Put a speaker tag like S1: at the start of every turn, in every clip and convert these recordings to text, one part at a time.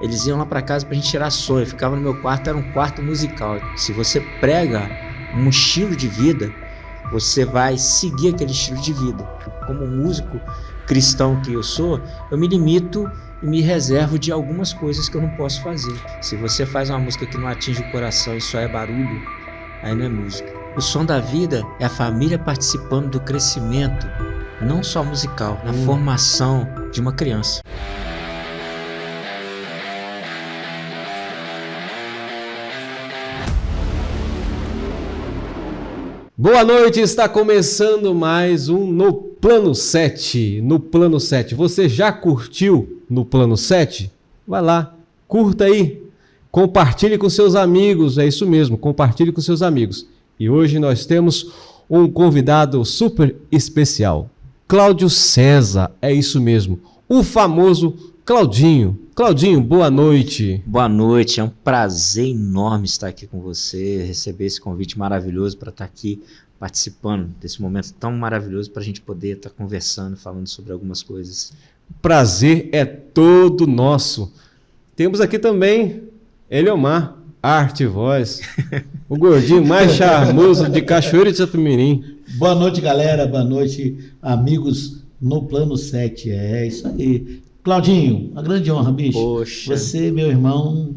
S1: Eles iam lá para casa pra gente tirar sonho. Eu ficava no meu quarto, era um quarto musical. Se você prega um estilo de vida, você vai seguir aquele estilo de vida. Como músico cristão que eu sou, eu me limito e me reservo de algumas coisas que eu não posso fazer. Se você faz uma música que não atinge o coração e só é barulho, aí não é música. O som da vida é a família participando do crescimento, não só musical, na formação de uma criança.
S2: Boa noite, está começando mais um No Plano 7. No Plano 7, você já curtiu No Plano 7? Vai lá, curta aí, compartilhe com seus amigos, é isso mesmo, compartilhe com seus amigos. E hoje nós temos um convidado super especial, Cláudio César, é isso mesmo, o famoso Claudinho. Claudinho, boa noite.
S1: Boa noite, é um prazer enorme estar aqui com você, receber esse convite maravilhoso para estar aqui participando desse momento tão maravilhoso para a gente poder estar conversando, falando sobre algumas coisas.
S2: Prazer é todo nosso. Temos aqui também Eliomar, arte e voz, o gordinho mais charmoso de Cachoeira de Itapemirim.
S3: Boa noite, galera, boa noite, amigos no Plano 7, é isso aí. Claudinho, uma grande honra, bicho.
S1: Poxa.
S3: Você, meu irmão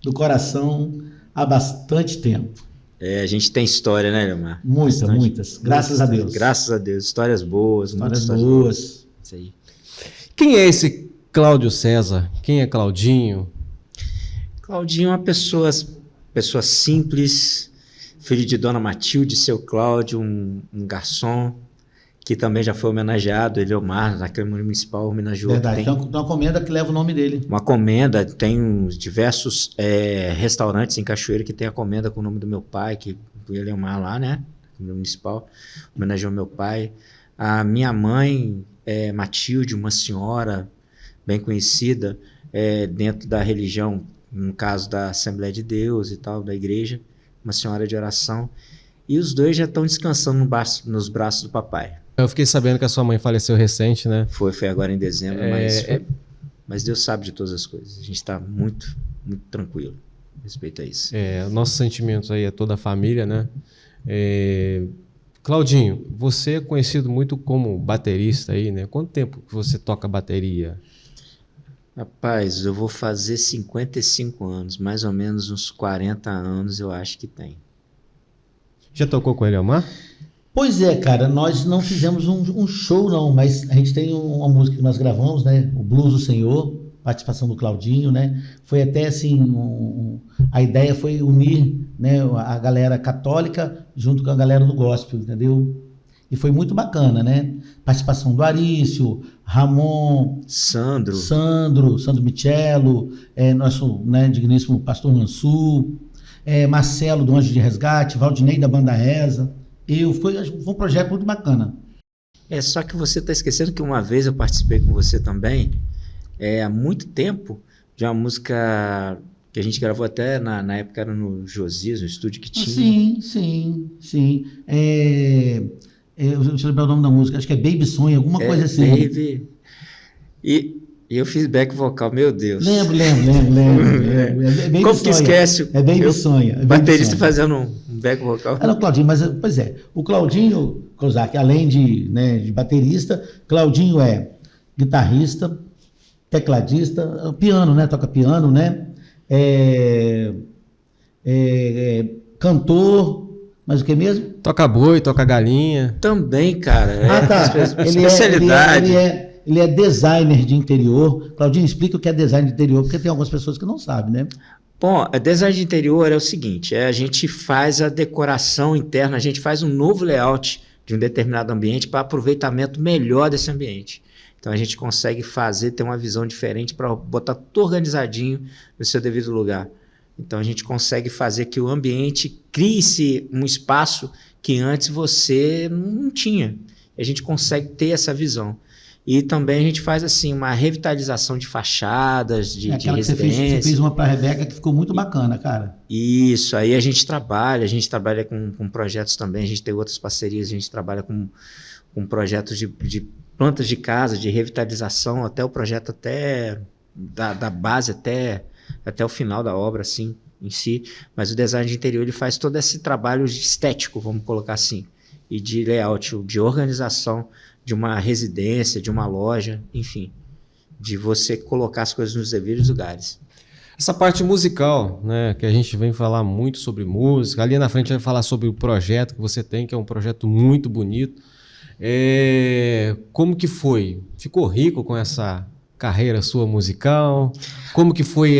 S3: do coração, há bastante tempo.
S1: A gente tem história, né, Leomar?
S3: Muitas. Graças a Deus.
S1: Graças a Deus. Histórias boas.
S3: Histórias boas.
S1: Isso aí.
S2: Quem é esse Cláudio César? Quem é Claudinho?
S1: Claudinho é uma pessoa simples, filho de Dona Matilde, seu Cláudio, um garçom, que também já foi homenageado, Eliomar, na Câmara Municipal, homenageou.
S3: Verdade, tem uma comenda que leva o nome dele.
S1: Uma comenda, tem diversos restaurantes em Cachoeira que tem a comenda com o nome do meu pai, que o Eliomar lá, né, Câmara Municipal, homenageou meu pai. A minha mãe, Matilde, uma senhora bem conhecida dentro da religião, no caso da Assembleia de Deus e tal, da igreja, uma senhora de oração, e os dois já estão descansando nos braços do papai.
S2: Eu fiquei sabendo que a sua mãe faleceu recente, né?
S1: Foi agora em dezembro, mas Deus sabe de todas as coisas. A gente está muito, muito tranquilo a respeito a isso.
S2: Nossos sentimentos aí é toda a família, né? Claudinho, você é conhecido muito como baterista aí, né? Quanto tempo que você toca bateria?
S1: Rapaz, eu vou fazer 55 anos, mais ou menos uns 40 anos eu acho que tem.
S2: Já tocou com o Eliomar?
S3: Pois é, cara, nós não fizemos um show não, mas a gente tem uma música que nós gravamos, né, o Blues do Senhor, participação do Claudinho, né, foi até assim, a ideia foi unir, né, a galera católica junto com a galera do gospel, entendeu? E foi muito bacana, né, participação do Arício, Ramon,
S1: Sandro
S3: Michello, nosso, né, digníssimo pastor Mansur, Marcelo do Anjo de Resgate, Valdinei da Banda Reza. Foi um projeto muito bacana.
S1: Só que você está esquecendo que uma vez eu participei com você também, há muito tempo, de uma música que a gente gravou até na época, era no Josias, no estúdio que tinha.
S3: Sim. Deixa eu lembrar o nome da música, acho que é Baby Sonho, alguma coisa assim.
S1: Baby. E eu fiz back vocal, meu Deus.
S3: Lembro.
S1: Como que esquece?
S3: É Baby Sonho.
S1: Baterista fazendo um back vocal.
S3: Não, Claudinho, mas pois o Claudinho Kozak, além de baterista, Claudinho é guitarrista, tecladista, piano, né? Toca piano, né? Cantor, mas o que mesmo?
S2: Toca boi, toca galinha.
S1: Também, cara.
S3: Tá.
S1: Especialidade.
S3: Ele é designer de interior. Claudinho, explica o que é design de interior, porque tem algumas pessoas que não sabem, né?
S1: Bom, a design de interior é o seguinte, a gente faz a decoração interna, a gente faz um novo layout de um determinado ambiente para aproveitamento melhor desse ambiente. Então a gente consegue ter uma visão diferente para botar tudo organizadinho no seu devido lugar. Então a gente consegue fazer que o ambiente crie-se um espaço que antes você não tinha. A gente consegue ter essa visão. E também a gente faz assim uma revitalização de fachadas, de residências.
S3: Você fez uma para a Rebeca que ficou muito bacana, cara.
S1: Isso, aí a gente trabalha com projetos também, a gente tem outras parcerias, a gente trabalha com projetos de plantas de casa, de revitalização, até o projeto da base até o final da obra, assim, em si. Mas o design de interior, ele faz todo esse trabalho estético, vamos colocar assim, e de layout, de organização de uma residência, de uma loja, enfim, de você colocar as coisas nos devidos lugares.
S2: Essa parte musical, né, que a gente vem falar muito sobre música, ali na frente vai falar sobre o projeto que você tem, que é um projeto muito bonito. Como que foi? Ficou rico com essa carreira sua musical? Como que foi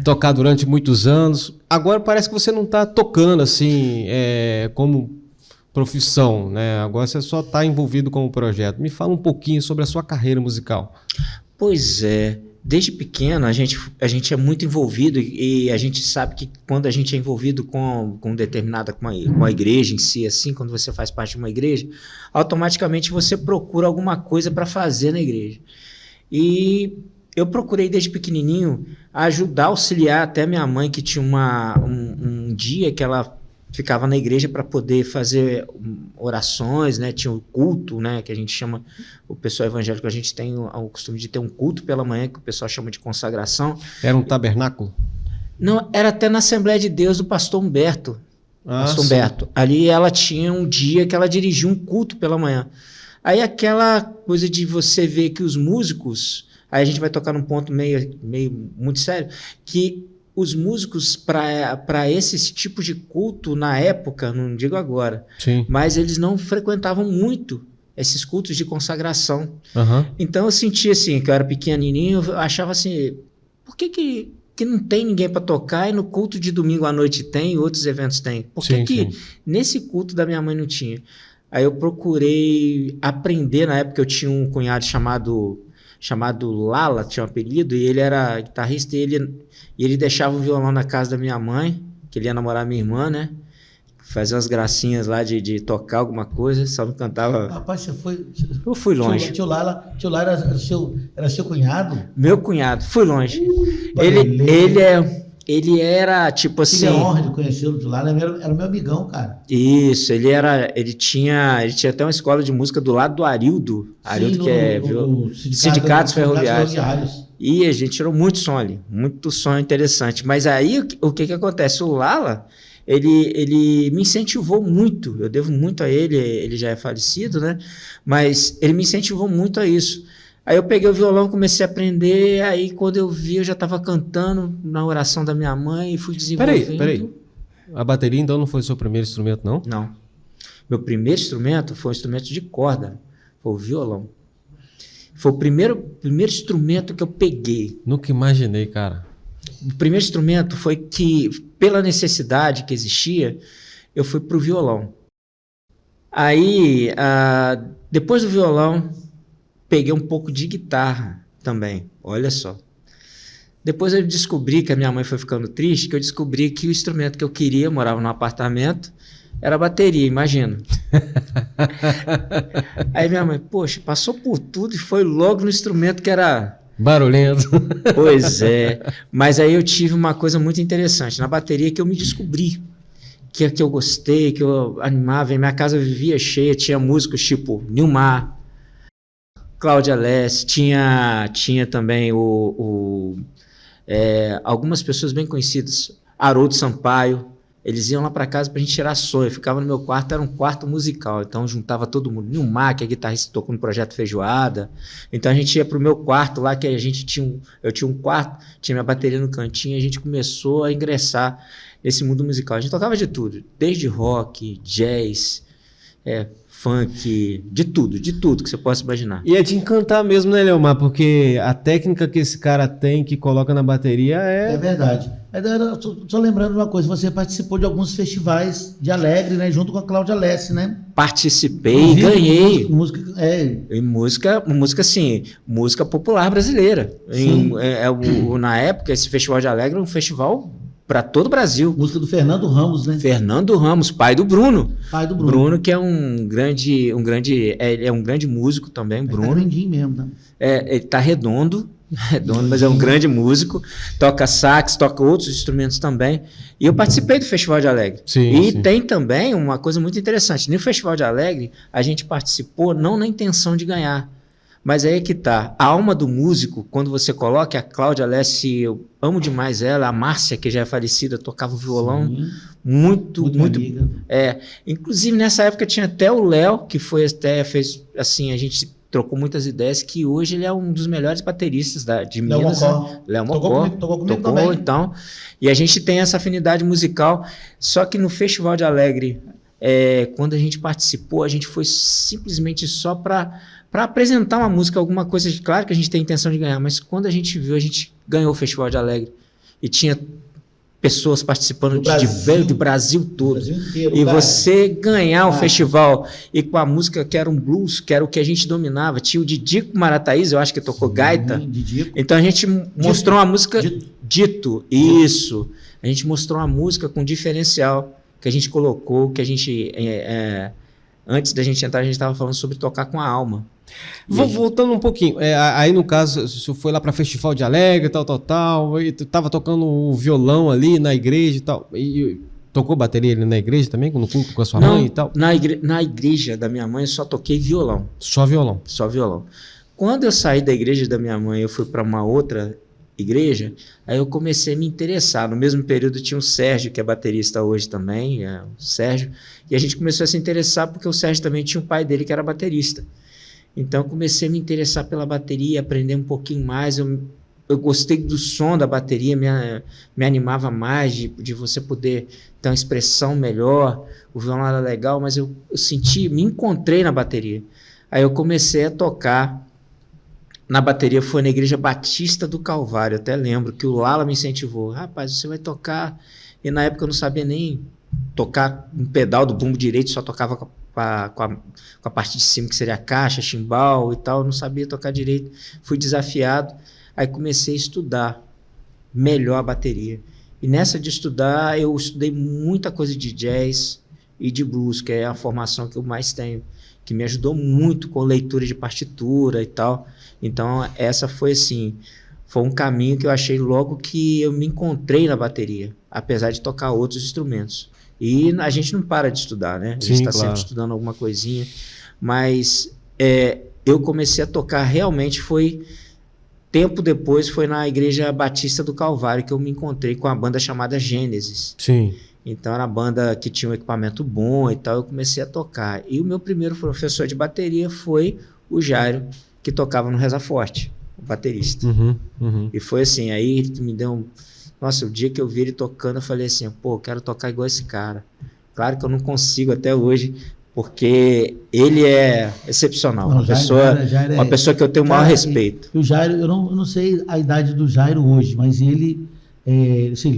S2: tocar durante muitos anos? Agora parece que você não está tocando assim como profissão, né? Agora você só está envolvido com o projeto. Me fala um pouquinho sobre a sua carreira musical.
S1: Pois é. Desde pequeno, a gente é muito envolvido e a gente sabe que quando a gente é envolvido com a igreja em si, assim, quando você faz parte de uma igreja, automaticamente você procura alguma coisa para fazer na igreja. E eu procurei desde pequenininho ajudar, auxiliar até minha mãe, que tinha um dia que ela ficava na igreja para poder fazer orações, né? Tinha o culto, né? Que a gente chama, o pessoal evangélico, a gente tem o costume de ter um culto pela manhã, que o pessoal chama de consagração.
S2: Era um tabernáculo?
S1: Não, era até na Assembleia de Deus do pastor Humberto. Pastor Humberto. Ali ela tinha um dia que ela dirigia um culto pela manhã. Aí aquela coisa de você ver que os músicos, aí a gente vai tocar num ponto meio muito sério, que os músicos, para esse tipo de culto na época, não digo agora,
S2: sim,
S1: mas eles não frequentavam muito esses cultos de consagração.
S2: Uhum.
S1: Então eu sentia assim, que eu era pequenininho, eu achava assim, por que não tem ninguém para tocar e no culto de domingo à noite tem e outros eventos tem? Por que nesse culto da minha mãe não tinha? Aí eu procurei aprender, na época eu tinha um cunhado chamado Lala, tinha um apelido, e ele era guitarrista, e ele deixava o violão na casa da minha mãe, que ele ia namorar minha irmã, né? Fazia umas gracinhas lá de tocar alguma coisa, só não cantava.
S3: Rapaz, você foi...
S1: Eu fui longe.
S3: Tio Lala era seu cunhado?
S1: Meu cunhado, fui longe. Ele era tipo assim.
S3: Tive a honra de conhecê-lo, Tio Lala, era meu amigão, cara.
S1: Isso, ele tinha até uma escola de música do lado do Arildo. Arildo, que é Sindicatos Ferroviários. E a gente tirou muito som ali, muito som interessante. Mas aí o que acontece? O Lala, ele me incentivou muito, eu devo muito a ele já é falecido, né? Mas ele me incentivou muito a isso. Aí eu peguei o violão, comecei a aprender, aí quando eu vi, eu já estava cantando na oração da minha mãe e fui desenvolvendo.
S2: Peraí. A bateria então não foi o seu primeiro instrumento, não?
S1: Não. Meu primeiro instrumento foi um instrumento de corda, foi o violão. Foi o primeiro instrumento que eu peguei.
S2: Nunca imaginei, cara.
S1: O primeiro instrumento foi que, pela necessidade que existia, eu fui pro violão. Aí, depois do violão, peguei um pouco de guitarra também, olha só. Depois eu descobri que a minha mãe foi ficando triste, que eu descobri que o instrumento que eu queria, eu morava num apartamento, era a bateria, imagina. Aí minha mãe, poxa, passou por tudo e foi logo no instrumento que era...
S2: barulhento.
S1: Pois é, mas aí eu tive uma coisa muito interessante, na bateria que eu me descobri, que eu gostei, que eu animava, em minha casa vivia cheia, tinha músicos tipo Nilmar, Cláudia Lesse, tinha também algumas pessoas bem conhecidas, Haroldo Sampaio, eles iam lá para casa pra gente tirar som, eu ficava no meu quarto, era um quarto musical, então juntava todo mundo, Nilmar, que é guitarrista, tocou no Projeto Feijoada, então a gente ia pro meu quarto lá, que eu tinha um quarto, tinha minha bateria no cantinho, a gente começou a ingressar nesse mundo musical, a gente tocava de tudo, desde rock, jazz, funk, de tudo que você possa imaginar.
S2: E é de encantar mesmo, né, Leomar? Porque a técnica que esse cara tem, que coloca na bateria
S3: É verdade. Só lembrando uma coisa, você participou de alguns festivais de Alegre, né? Junto com a Cláudia Lesse, né?
S1: Participei e ganhei.
S3: Música,
S1: Assim, música popular brasileira. Na época, esse Festival de Alegre era um festival para todo o Brasil.
S3: Música do Fernando Ramos, né?
S1: Fernando Ramos, pai do Bruno.
S3: Pai do Bruno.
S1: Bruno, que é um grande músico também, Bruno.
S3: Tá grandinho mesmo, né?
S1: Ele tá redondo, mas é um grande músico. Toca sax, toca outros instrumentos também. E eu participei do Festival de Alegre.
S2: Sim.
S1: Tem também uma coisa muito interessante. No Festival de Alegre, a gente participou não na intenção de ganhar, Mas aí é que tá. A alma do músico, quando você coloca a Cláudia Alessi, eu amo demais ela, a Márcia, que já é falecida, tocava o violão
S3: Sim,
S1: muito.
S3: amiga.
S1: Inclusive, nessa época tinha até o Léo, que fez assim, a gente trocou muitas ideias, que hoje ele é um dos melhores bateristas de
S3: Léo
S1: Minas.
S3: Mocó.
S1: Né? Léo
S3: Tocou
S1: Mocó.
S3: comigo, tocou comigo também.
S1: Então. E a gente tem essa afinidade musical. Só que no Festival de Alegre, quando a gente participou, a gente foi simplesmente só para apresentar uma música, alguma coisa. Claro que a gente tem a intenção de ganhar, mas quando a gente viu, a gente ganhou o Festival de Alegre. E tinha pessoas participando do Brasil todo.
S3: Brasil inteiro,
S1: e
S3: cara.
S1: Você ganhar o festival e com a música que era um blues, que era o que a gente dominava. Tinha o Didico Marataíz, eu acho que tocou gaita.
S3: Didico.
S1: Então a gente mostrou uma música... Dito, isso. A gente mostrou uma música com diferencial que a gente colocou, que a gente... antes da gente entrar, a gente estava falando sobre tocar com a alma.
S2: Voltando um pouquinho, aí no caso, o senhor foi lá para Festival de Alegre, tal, e tava tocando o violão ali na igreja e tal, e tocou bateria ali na igreja também, no culto com a sua mãe e tal?
S1: Na igreja da minha mãe eu só toquei violão.
S2: Só violão?
S1: Só violão. Quando eu saí da igreja da minha mãe, eu fui para uma outra igreja, aí eu comecei a me interessar. No mesmo período tinha o Sérgio, que é baterista hoje também, o Sérgio, e a gente começou a se interessar porque o Sérgio também tinha um pai dele que era baterista. Então eu comecei a me interessar pela bateria, aprender um pouquinho mais. Eu gostei do som da bateria, me animava mais de você poder ter uma expressão melhor. O violão era legal, mas eu me encontrei na bateria. Aí eu comecei a tocar na bateria, foi na Igreja Batista do Calvário. Eu até lembro que o Lala me incentivou. Rapaz, você vai tocar. E na época eu não sabia nem tocar um pedal do bumbo direito, só tocava com a parte de cima, que seria a caixa, chimbal e tal. Eu não sabia tocar direito. Fui desafiado. Aí comecei a estudar melhor a bateria. E nessa de estudar, eu estudei muita coisa de jazz e de blues, que é a formação que eu mais tenho, que me ajudou muito com leitura de partitura e tal. Então, essa foi assim, foi um caminho que eu achei logo que eu me encontrei na bateria, apesar de tocar outros instrumentos. E a gente não para de estudar, né? A gente está sempre estudando alguma coisinha. Mas eu comecei a tocar realmente tempo depois, foi na Igreja Batista do Calvário que eu me encontrei com a banda chamada Gênesis.
S2: Sim.
S1: Então era uma banda que tinha um equipamento bom e tal, eu comecei a tocar. E o meu primeiro professor de bateria foi o Jairo, que tocava no Reza Forte, o baterista. E foi assim, aí ele me deu Nossa, o dia que eu vi ele tocando, eu falei assim, pô, eu quero tocar igual esse cara. Claro que eu não consigo até hoje, porque ele é excepcional.
S3: Não,
S1: uma pessoa que eu tenho o maior respeito.
S3: O Jairo, eu não sei a idade do Jairo hoje, mas ele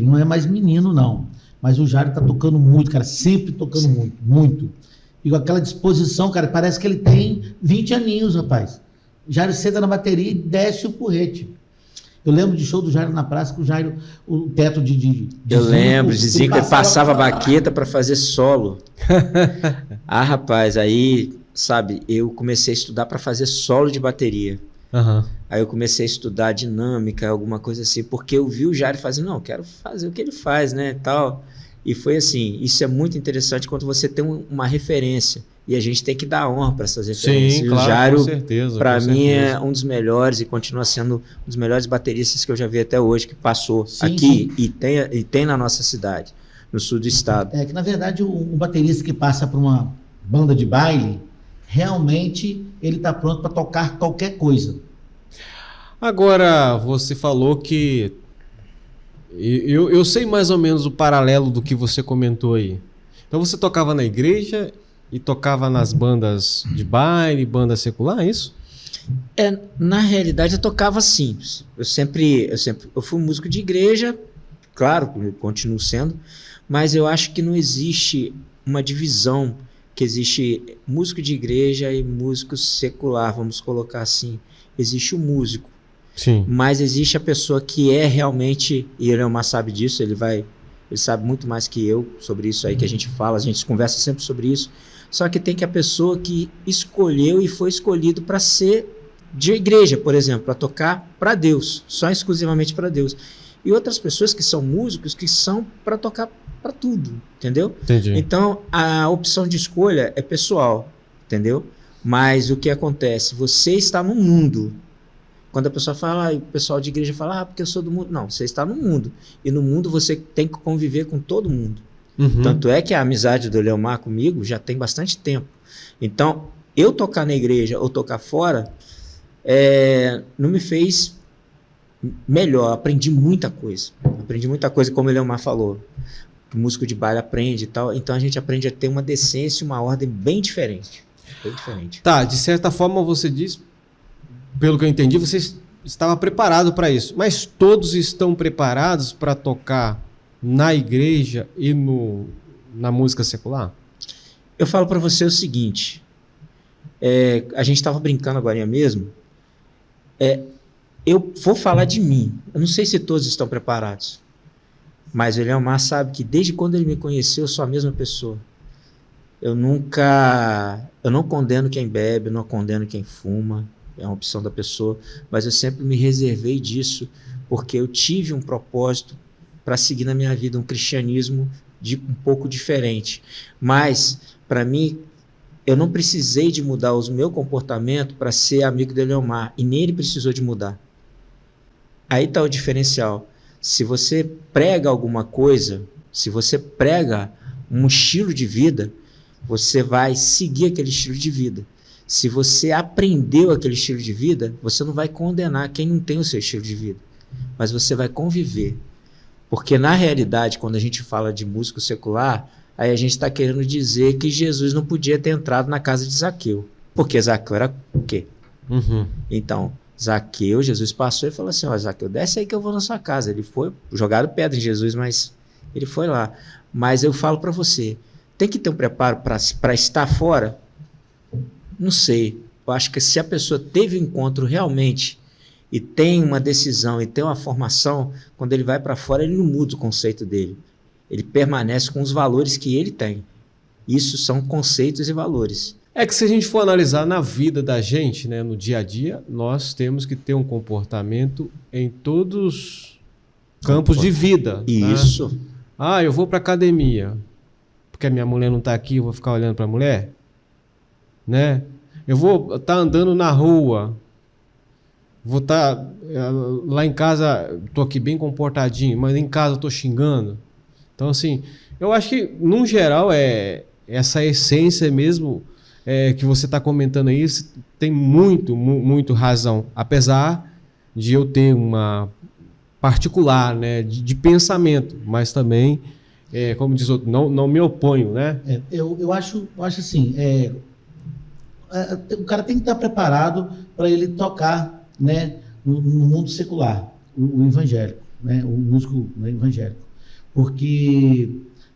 S3: não é mais menino, não. Mas o Jairo tá tocando muito, cara, sempre tocando muito, muito. E com aquela disposição, cara, parece que ele tem 20 aninhos, rapaz. O Jairo senta na bateria e desce o porrete. Eu lembro de show do Jairo na praça, que o teto de
S1: eu lembro, dizia que ele passava a baqueta para fazer solo. Rapaz, aí, sabe, eu comecei a estudar para fazer solo de bateria. Aí eu comecei a estudar dinâmica, alguma coisa assim, porque eu vi o Jairo fazendo, não, eu quero fazer o que ele faz, né, tal. E foi assim, isso é muito interessante quando você tem uma referência. E a gente tem que dar honra para essas referências.
S2: Sim,
S1: e
S2: claro,
S1: o Jairo,
S2: com certeza,
S1: para mim, é um dos melhores e continua sendo um dos melhores bateristas que eu já vi até hoje, que passou aqui. E tem na nossa cidade, no sul do estado.
S3: É que, na verdade, um baterista que passa por uma banda de baile, realmente ele está pronto para tocar qualquer coisa.
S2: Agora, você falou que... Eu sei mais ou menos o paralelo do que você comentou aí. Então você tocava na igreja e tocava nas bandas de baile, banda secular, é isso?
S1: Na realidade eu tocava assim. Eu fui músico de igreja, claro, eu continuo sendo, mas eu acho que não existe uma divisão, que existe músico de igreja e músico secular, vamos colocar assim. Existe o músico.
S2: Sim.
S1: Mas existe a pessoa que é realmente, e ele sabe disso, ele sabe muito mais que eu sobre isso aí que a gente fala, a gente conversa sempre sobre isso, só que tem que a pessoa que escolheu e foi escolhido para ser de igreja, por exemplo, para tocar para Deus, só exclusivamente para Deus. E outras pessoas que são músicos que são para tocar para tudo, entendeu?
S2: Entendi.
S1: Então a opção de escolha é pessoal, entendeu? Mas o que acontece? Você está no mundo. Quando a pessoa fala, o pessoal de igreja fala, porque eu sou do mundo. Não, você está no mundo. E no mundo você tem que conviver com todo mundo. Tanto é que a amizade do Leomar comigo já tem bastante tempo. Então, eu tocar na igreja ou tocar fora, não me fez melhor. Aprendi muita coisa. Como o Leomar falou. O músico de baile aprende e tal. Então, a gente aprende a ter uma decência, uma ordem bem diferente.
S2: Tá, de certa forma você diz, pelo que eu entendi, você estava preparado para isso. Mas todos estão preparados para tocar na igreja e na música secular?
S1: Eu falo para você o seguinte, a gente estava brincando agora mesmo, eu vou falar de mim, eu não sei se todos estão preparados, mas o Leomar sabe que desde quando ele me conheceu, eu sou a mesma pessoa. Eu não condeno quem bebe, eu não condeno quem fuma, é uma opção da pessoa, mas eu sempre me reservei disso, porque eu tive um propósito para seguir na minha vida um cristianismo um pouco diferente. Mas, para mim, eu não precisei de mudar o meu comportamento para ser amigo do Leomar, e nem ele precisou de mudar. Aí está o diferencial. Se você prega alguma coisa, se você prega um estilo de vida, você vai seguir aquele estilo de vida. Se você aprendeu aquele estilo de vida, você não vai condenar quem não tem o seu estilo de vida, mas você vai conviver. Porque, na realidade, quando a gente fala de músico secular, aí a gente está querendo dizer que Jesus não podia ter entrado na casa de Zaqueu. Porque Zaqueu era o quê? Então, Zaqueu, Jesus passou e falou assim, Zaqueu, desce aí que eu vou na sua casa. Ele foi, jogaram pedra em Jesus, mas ele foi lá. Mas eu falo para você, tem que ter um preparo para estar fora? Não sei. Eu acho que se a pessoa teve um encontro realmente e tem uma decisão e tem uma formação, quando ele vai para fora, ele não muda o conceito dele. Ele permanece com os valores que ele tem. Isso são conceitos e valores.
S2: É que se a gente for analisar na vida da gente, né, no dia a dia, nós temos que ter um comportamento em todos os campos de vida.
S1: Isso.
S2: Né? Eu vou para academia, porque a minha mulher não está aqui, eu vou ficar olhando para a mulher? Né? Eu vou estar andando na rua, vou estar lá em casa, estou aqui bem comportadinho, mas em casa estou xingando. Então, assim, eu acho que, no geral, essa essência mesmo que você está comentando aí, tem muito razão. Apesar de eu ter uma particular, né, de pensamento, mas também, como diz outro, não me oponho, né?
S3: Eu acho assim, o cara tem que estar preparado para ele tocar, né, no mundo secular, o evangélico, né, o músico, né, evangélico, porque,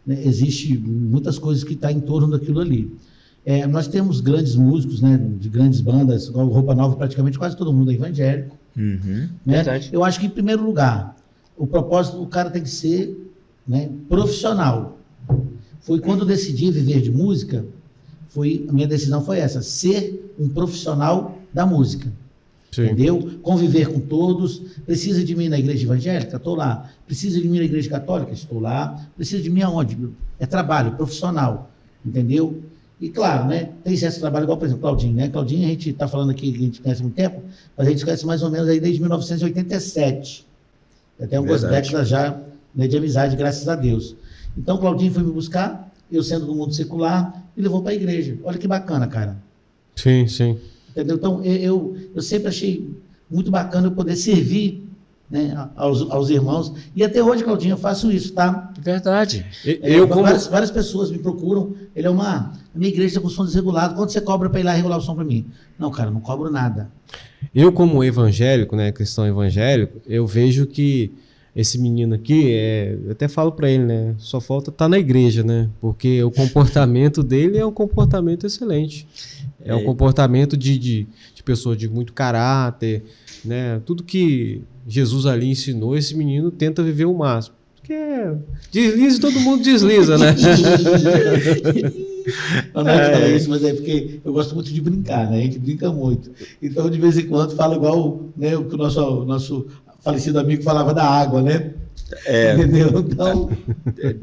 S3: né, existe muitas coisas que estão em torno daquilo ali. Nós temos grandes músicos, né, de grandes bandas, igual Roupa Nova, praticamente quase todo mundo é evangélico. Né?
S1: Verdade.
S3: Eu acho que, em primeiro lugar, o propósito do cara tem que ser, né, profissional. Foi quando eu decidi viver de música, a minha decisão foi essa, ser um profissional da música. Sim. Entendeu? Conviver com todos. Precisa de mim na igreja evangélica? Estou lá. Precisa de mim na igreja católica? Estou lá. Precisa de mim aonde? É trabalho, profissional. Entendeu? E claro, né, tem esse trabalho igual, por exemplo, Claudinho, né? Claudinho, a gente está falando aqui que a gente conhece há muito tempo, mas a gente conhece mais ou menos aí desde 1987. Até algumas décadas já, né, de amizade, graças a Deus. Então, Claudinho foi me buscar, eu sendo do mundo secular, e levou para a igreja. Olha que bacana, cara.
S2: Sim, sim.
S3: Entendeu? Então, eu sempre achei muito bacana eu poder servir, né, aos irmãos. E até hoje, Claudinho, eu faço isso, tá?
S1: Verdade.
S3: Várias pessoas me procuram. Ele a minha igreja está com som desregulado. Quanto você cobra para ir lá regular o som para mim? Não, cara, não cobro nada. Eu, como evangélico, né, cristão evangélico, eu vejo que esse menino aqui, eu até falo para ele, né, só falta estar na igreja, né, porque o comportamento dele é um comportamento excelente. É um comportamento de pessoa de muito caráter, né, tudo que Jesus ali ensinou, esse menino tenta viver o máximo. Porque desliza, todo mundo desliza, né? Não é falar isso, mas é porque eu gosto muito de brincar, né? A gente brinca muito. Então, de vez em quando, fala igual, né, o que o nosso falecido amigo falava da água, né? Entendeu? Então...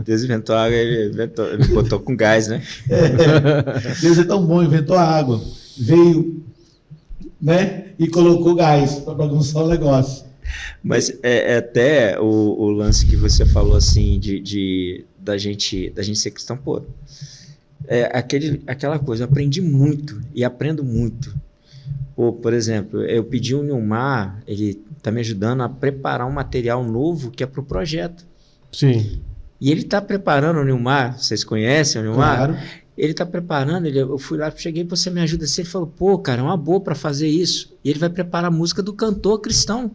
S1: Deus inventou a água, ele botou com gás, né?
S3: Deus é tão bom, inventou a água. veio, né, e colocou gás para bagunçar o negócio.
S1: Mas é até o lance que você falou assim da gente ser cristão, pô, aquela coisa, eu aprendi muito e aprendo muito. Pô, por exemplo, eu pedi o Nilmar, ele está me ajudando a preparar um material novo que é para o projeto.
S2: Sim.
S1: E ele está preparando o Nilmar, vocês conhecem o Nilmar?
S3: Claro.
S1: Ele está preparando, eu fui lá, cheguei, você me ajuda assim, ele falou, pô, cara, é uma boa para fazer isso. E ele vai preparar a música do cantor cristão.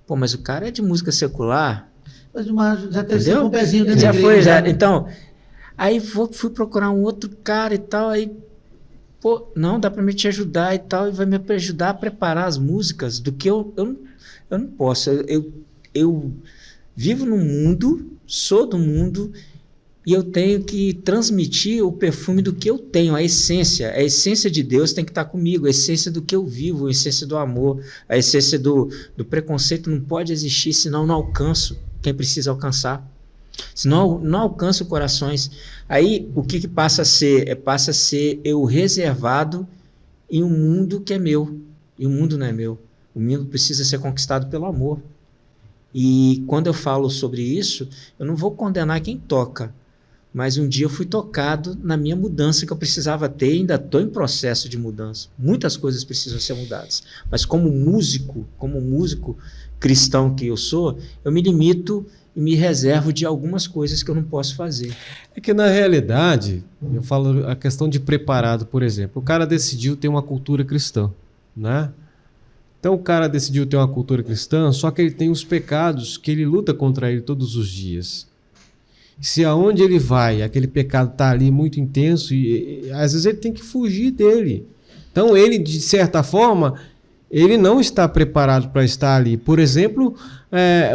S1: Pô, mas o cara é de música secular.
S3: Mas já teve um pezinho dentro
S1: Já
S3: da
S1: foi,
S3: igreja,
S1: já.
S3: né?
S1: Então, aí fui procurar um outro cara e tal, aí, pô, não, dá para me te ajudar e tal, e vai me ajudar a preparar as músicas do que eu não posso. Eu vivo no mundo, sou do mundo, e eu tenho que transmitir o perfume do que eu tenho, a essência de Deus tem que estar comigo, a essência do que eu vivo, a essência do amor, a essência do preconceito não pode existir, senão eu não alcanço quem precisa alcançar, senão eu não alcanço corações. Aí o que passa a ser? Passa a ser eu reservado em um mundo que é meu, e o mundo não é meu, o mundo precisa ser conquistado pelo amor. E quando eu falo sobre isso, eu não vou condenar quem toca, mas um dia eu fui tocado na minha mudança que eu precisava ter, e ainda estou em processo de mudança. Muitas coisas precisam ser mudadas, mas como músico cristão que eu sou, eu me limito e me reservo de algumas coisas que eu não posso fazer.
S2: É que na realidade, eu falo a questão de preparado, por exemplo, o cara decidiu ter uma cultura cristã, né? Então o cara decidiu ter uma cultura cristã, só que ele tem os pecados que ele luta contra ele todos os dias. Se aonde ele vai, aquele pecado está ali muito intenso e às vezes ele tem que fugir dele. Então ele, de certa forma, ele não está preparado para estar ali. Por exemplo,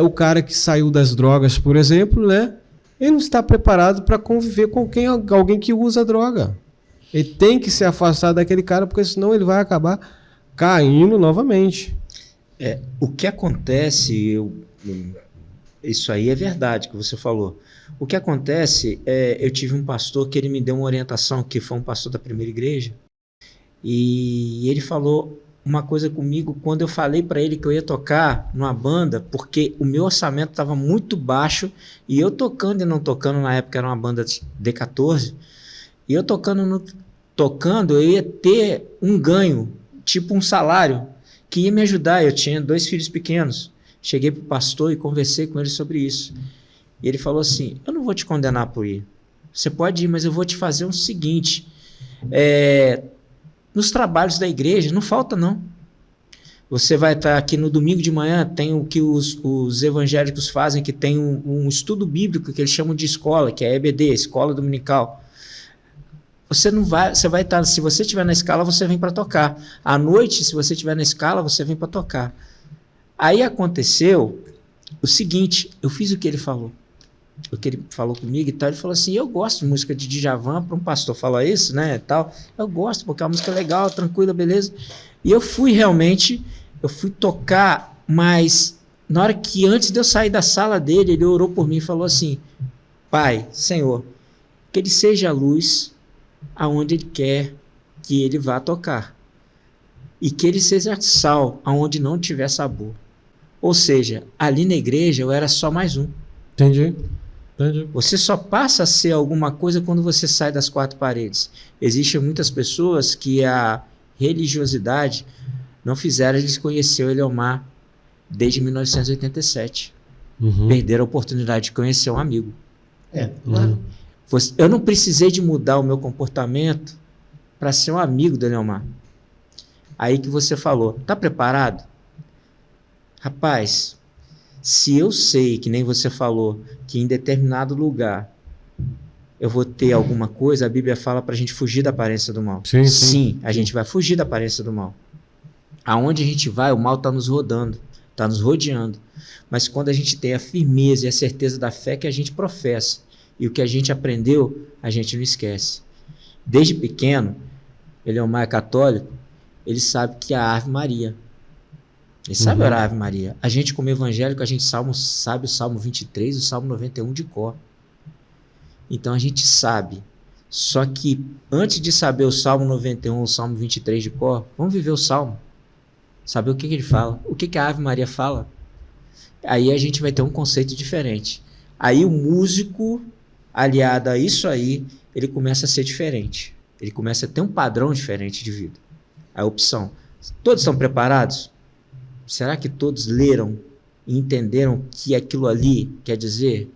S2: o cara que saiu das drogas, por exemplo, né? Ele não está preparado para conviver com alguém que usa droga. Ele tem que se afastar daquele cara, porque senão ele vai acabar caindo novamente.
S1: O que acontece, isso aí é verdade que você falou. O que acontece eu tive um pastor que ele me deu uma orientação, que foi um pastor da primeira igreja, e ele falou uma coisa comigo quando eu falei para ele que eu ia tocar numa banda, porque o meu orçamento estava muito baixo, e eu tocando e não tocando, na época era uma banda D14, e eu tocando, eu ia ter um ganho, tipo um salário, que ia me ajudar. Eu tinha 2 filhos pequenos. Cheguei para o pastor e conversei com ele sobre isso. E ele falou assim, eu não vou te condenar por ir. Você pode ir, mas eu vou te fazer o seguinte, nos trabalhos da igreja, não falta não. Você vai estar aqui no domingo de manhã, tem o que os evangélicos fazem, que tem um estudo bíblico que eles chamam de escola, que é a EBD, Escola Dominical. Você vai estar, se você estiver na escala, você vem para tocar. À noite, se você estiver na escala, você vem para tocar. Aí aconteceu o seguinte, eu fiz o que ele falou. O que ele falou comigo e tal, ele falou assim, eu gosto de música de Djavan, para um pastor falar isso, né, tal. Eu gosto, porque é uma música legal, tranquila, beleza. E eu fui tocar, mas na hora que, antes de eu sair da sala dele, ele orou por mim e falou assim, Pai, Senhor, que ele seja a luz aonde ele quer que ele vá tocar, e que ele seja sal aonde não tiver sabor. Ou seja, ali na igreja eu era só mais um.
S2: Entendi.
S1: Você só passa a ser alguma coisa quando você sai das 4 paredes. Existem muitas pessoas que a religiosidade não fizeram eles conhecer o Eliomar desde 1987. Perderam a oportunidade de conhecer um amigo. Eu não precisei de mudar o meu comportamento para ser um amigo do Eliomar. Aí que você falou, tá preparado? Rapaz, se eu sei, que nem você falou, que em determinado lugar eu vou ter alguma coisa, a Bíblia fala para a gente fugir da aparência do mal. Sim, a gente vai fugir da aparência do mal. Aonde a gente vai, o mal está nos rodando, está nos rodeando. Mas quando a gente tem a firmeza e a certeza da fé que a gente professa, e o que a gente aprendeu, a gente não esquece. Desde pequeno, ele é um mais católico, ele sabe que é a Ave Maria. Ele sabe orar a Ave Maria. A gente, como evangélico, a gente sabe o Salmo 23 e o Salmo 91 de cor. Então a gente sabe. Só que antes de saber o Salmo 91, o Salmo 23 de cor, vamos viver o Salmo. Saber o que ele fala, o que a Ave Maria fala. Aí a gente vai ter um conceito diferente. Aí o músico, aliado a isso aí, ele começa a ser diferente. Ele começa a ter um padrão diferente de vida. A opção. Todos estão preparados? Será que todos leram e entenderam que aquilo ali quer dizer?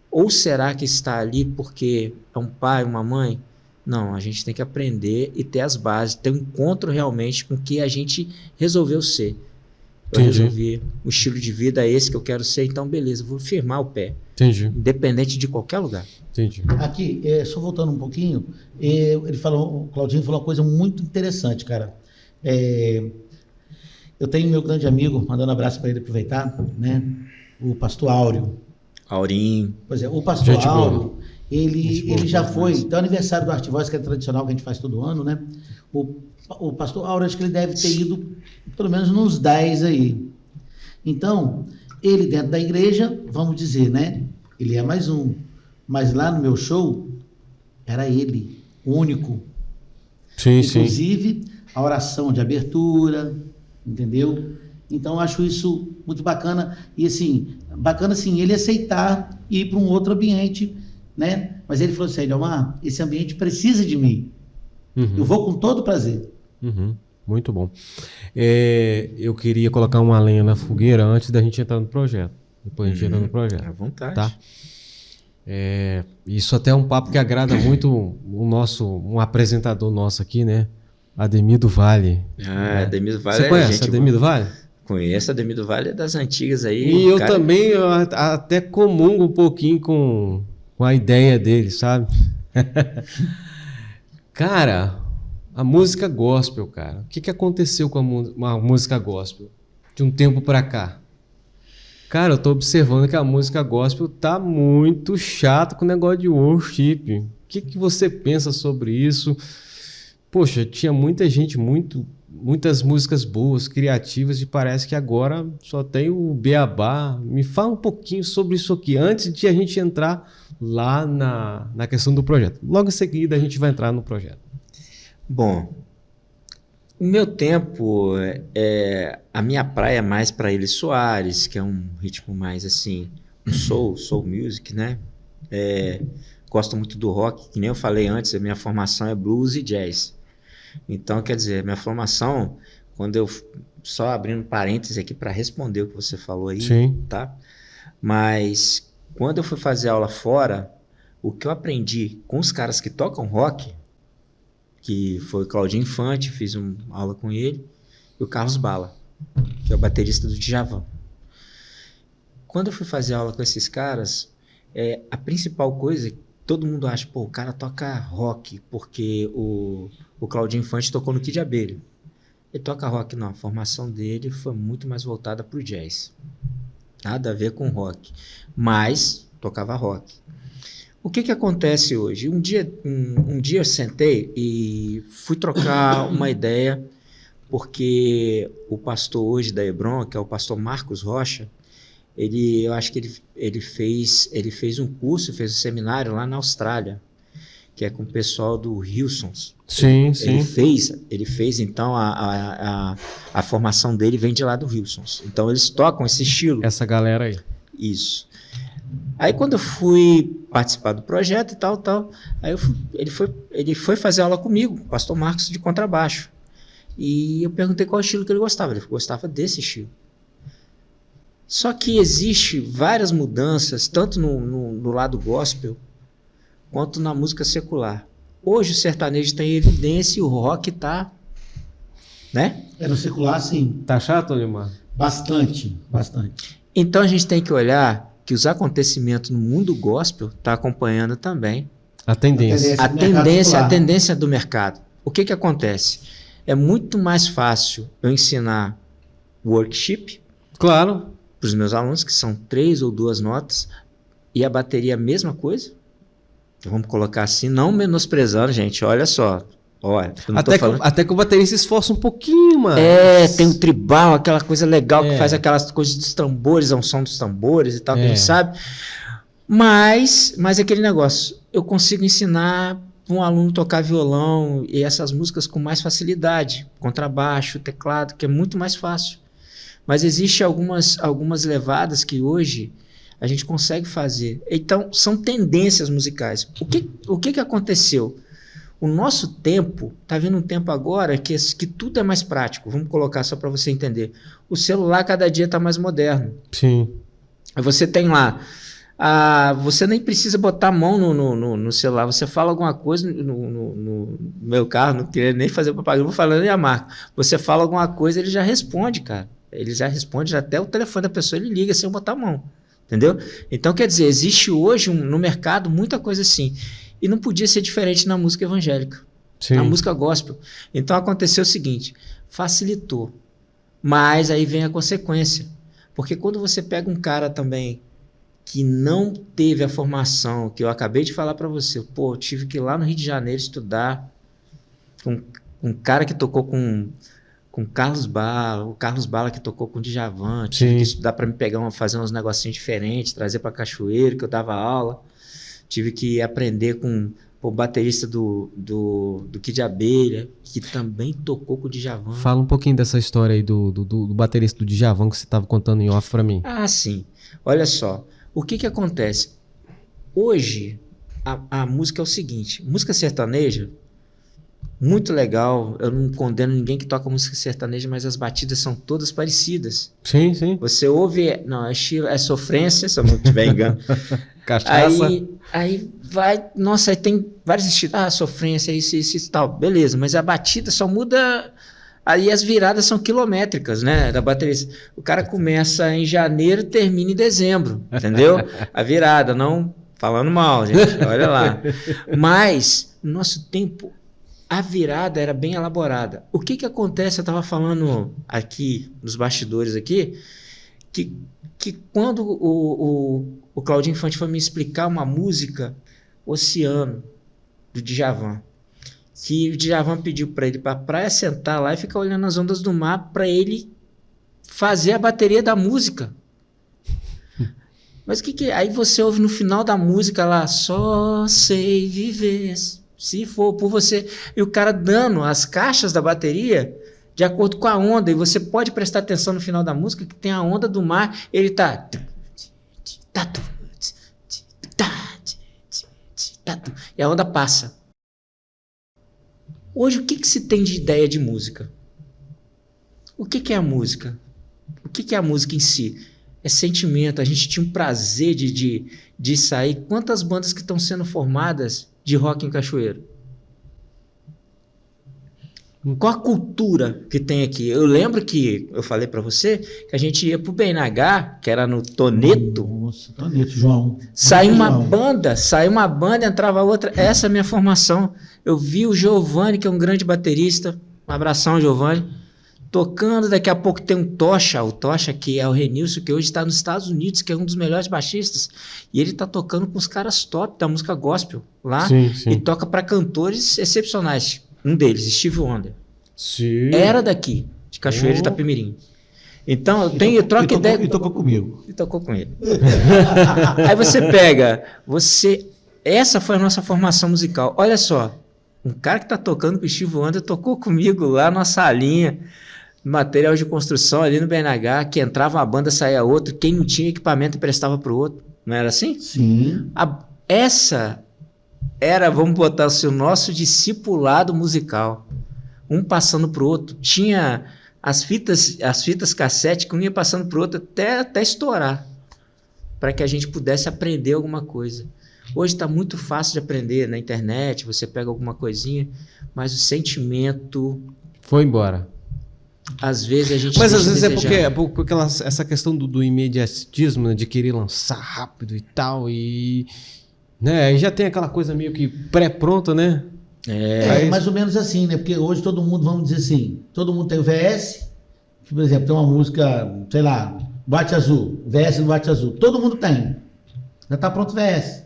S1: Ou será que está ali porque é um pai, uma mãe? Não, a gente tem que aprender e ter as bases, ter um encontro realmente com o que a gente resolveu ser. Eu resolvi, o estilo de vida é esse que eu quero ser, então beleza, vou firmar o pé.
S2: Entendi.
S1: Independente de qualquer lugar.
S2: Entendi.
S3: Aqui, só voltando um pouquinho, o Claudinho falou uma coisa muito interessante, cara. Eu tenho meu grande amigo, mandando um abraço para ele aproveitar, né? O pastor Áureo.
S1: Aurinho.
S3: Pois é, o pastor Áureo, ele já foi, então, aniversário do Arte Voz, que é tradicional, que a gente faz todo ano, né? O pastor Áureo, acho que ele deve ter ido pelo menos nos 10 aí. Então, ele dentro da igreja, vamos dizer, né? Ele é mais um. Mas lá no meu show, era ele, o único.
S2: Sim,
S3: inclusive, a oração de abertura, entendeu? Então, eu acho isso muito bacana. E assim, ele aceitar ir para um outro ambiente, né? Mas ele falou assim, Eliomar, esse ambiente precisa de mim.
S2: Uhum.
S3: Eu vou com todo prazer.
S2: Uhum. Muito bom. Eu queria colocar uma lenha na fogueira antes da gente entrar no projeto. Depois a gente entra no projeto.
S1: À vontade.
S2: Tá? Isso até é um papo que agrada muito um apresentador nosso aqui, né? Ademir do Vale.
S1: Ademir do Vale.
S2: Você conhece Ademir do Vale?
S1: Conheço, Ademir do Vale é das antigas aí.
S2: E eu também até comungo um pouquinho com a ideia dele, sabe? Cara, a música gospel, cara. O que aconteceu com a música gospel de um tempo pra cá? Cara, eu tô observando que a música gospel tá muito chata com o negócio de worship. O que você pensa sobre isso? Poxa, tinha muita gente, muitas músicas boas, criativas, e parece que agora só tem o beabá. Me fala um pouquinho sobre isso aqui, antes de a gente entrar lá na questão do projeto. Logo em seguida a gente vai entrar no projeto.
S1: Bom, o meu tempo, a minha praia é mais para Eli Soares, que é um ritmo mais assim, um soul music, né? Gosto muito do rock, que nem eu falei antes, a minha formação é blues e jazz. Então, quer dizer, minha formação, quando eu, só abrindo parênteses aqui para responder o que você falou aí,
S2: sim,
S1: tá? Mas quando eu fui fazer aula fora, o que eu aprendi com os caras que tocam rock, que foi o Claudinho Infante, fiz uma aula com ele, e o Carlos Bala, que é o baterista do Djavan. Quando eu fui fazer aula com esses caras, a principal coisa, todo mundo acha, pô, o cara toca rock, porque o Claudinho Infante tocou no Kid Abelha. Ele toca rock, não, a formação dele foi muito mais voltada pro jazz. Nada a ver com rock, mas tocava rock. O que acontece hoje? Um dia eu sentei e fui trocar uma ideia, porque o pastor hoje da Hebron, que é o pastor Marcos Rocha, eu acho que ele fez um curso, fez um seminário lá na Austrália, que é com o pessoal do Hillsongs.
S2: Sim.
S1: Ele fez então, a formação dele vem de lá do Hillsongs. Então eles tocam esse estilo.
S2: Essa galera aí.
S1: Isso. Aí quando eu fui participar do projeto e tal, aí ele foi fazer aula comigo, o pastor Marcos, de contrabaixo. E eu perguntei qual estilo que ele gostava. Ele gostava desse estilo. Só que existe várias mudanças, tanto no lado gospel, quanto na música secular. Hoje o sertanejo está em evidência e o rock está, né?
S3: No secular, sim.
S2: Tá chato, Olimar?
S3: Bastante.
S1: Então a gente tem que olhar que os acontecimentos no mundo gospel estão acompanhando também
S2: a tendência.
S1: A tendência do mercado. O que acontece? É muito mais fácil eu ensinar worship,
S2: claro,
S1: para os meus alunos, que são 3 ou 2 notas, e a bateria a mesma coisa. Então, vamos colocar assim, não menosprezando, gente, olha só. Olha,
S2: até que o baterista se esforça um pouquinho, mas...
S1: tem o tribal, aquela coisa legal que faz aquelas coisas dos tambores, é um som dos tambores e tal, que a gente sabe. Mas aquele negócio, eu consigo ensinar um aluno tocar violão e essas músicas com mais facilidade, contrabaixo, teclado, que é muito mais fácil. Mas existe algumas levadas que hoje a gente consegue fazer. Então, são tendências musicais. O que aconteceu? O nosso tempo, tá vindo um tempo agora que tudo é mais prático. Vamos colocar só para você entender. O celular cada dia está mais moderno.
S2: Sim.
S1: Você tem lá, você nem precisa botar a mão no celular. Você fala alguma coisa no meu carro, não queria nem fazer propaganda, vou falando nem a marca. Você fala alguma coisa, ele já responde, cara. Ele já responde, até o telefone da pessoa ele liga sem eu botar a mão. Entendeu? Então, quer dizer, existe hoje no mercado muita coisa assim. E não podia ser diferente na música evangélica,
S2: Sim.
S1: na música gospel. Então, aconteceu o seguinte, facilitou. Mas aí vem a consequência. Porque quando você pega um cara também que não teve a formação, que eu acabei de falar para você, pô, eu tive que ir lá no Rio de Janeiro estudar com um cara que tocou com Carlos Bala, o Carlos Bala que tocou com o Djavan, tive que estudar para me pegar fazer uns negocinhos diferentes, trazer para Cachoeiro, que eu dava aula, tive que aprender com o baterista do Kid Abelha, que também tocou com o Djavan.
S2: Fala um pouquinho dessa história aí do baterista do Djavan que você estava contando em off para mim.
S1: Ah, sim. Olha só, o que acontece? Hoje, a música é o seguinte, música sertaneja, muito legal, eu não condeno ninguém que toca música sertaneja, mas as batidas são todas parecidas.
S2: Sim, sim.
S1: Você ouve, não, é sofrência, se eu não estiver engano.
S2: Cachaça.
S1: Aí vai, nossa, aí tem vários estilos, sofrência, isso e tal, beleza, mas a batida só muda, aí as viradas são quilométricas, né, da bateria. O cara começa em janeiro e termina em dezembro, entendeu? A virada, não falando mal, gente, olha lá. Mas, no nosso tempo, a virada era bem elaborada. O que acontece? Eu estava falando aqui, nos bastidores aqui, que quando o Claudinho Infante foi me explicar uma música, Oceano, do Djavan, que o Djavan pediu para ele para a praia sentar lá e ficar olhando as ondas do mar para ele fazer a bateria da música. Mas aí você ouve no final da música lá, só sei viver se for por você, e o cara dando as caixas da bateria de acordo com a onda, e você pode prestar atenção no final da música que tem a onda do mar, ele tá e a onda passa. Hoje, o que se tem de ideia de música? O que é a música? O que é a música em si? É sentimento. A gente tinha um prazer de sair. Quantas bandas que estão sendo formadas de rock em Cachoeiro? Qual a cultura que tem aqui? Eu lembro que eu falei para você que a gente ia pro BNH, que era no Toneto.
S3: Nossa, Toneto, João.
S1: Saiu uma banda, entrava outra. Essa é a minha formação. Eu vi o Giovanni, que é um grande baterista. Um abração, Giovanni. Tocando, daqui a pouco tem o Tocha, que é o Renilson, que hoje está nos Estados Unidos, que é um dos melhores baixistas. E ele está tocando com os caras top da música gospel lá.
S2: Sim, sim.
S1: E toca para cantores excepcionais. Um deles, Steve Wonder.
S2: Sim.
S1: Era daqui, de Cachoeiro de Itapemirim. Então, eu troco ideia.
S3: E tocou comigo.
S1: E tocou com ele. Aí você pega, essa foi a nossa formação musical. Olha só, um cara que está tocando com o Steve Wonder tocou comigo lá na salinha, material de construção ali no BNH, que entrava uma banda, saía outra, quem não tinha equipamento emprestava para o outro. Não era assim?
S3: Sim.
S1: Essa era, vamos botar assim, o nosso discipulado musical. Um passando pro outro. Tinha as fitas cassete que um ia passando pro outro até estourar, para que a gente pudesse aprender alguma coisa. Hoje está muito fácil de aprender na internet, você pega alguma coisinha, mas o sentimento...
S2: Foi embora.
S1: Às vezes a gente...
S2: Mas às vezes é porque essa questão do imediatismo, né, de querer lançar rápido e tal, e... né, aí já tem aquela coisa meio que pré-pronta, né?
S3: É mais ou menos assim, né? Porque hoje todo mundo, vamos dizer assim, todo mundo tem o VS, que, por exemplo, tem uma música, sei lá, Boate Azul, VS no Boate Azul. Todo mundo tem. Já tá pronto o VS.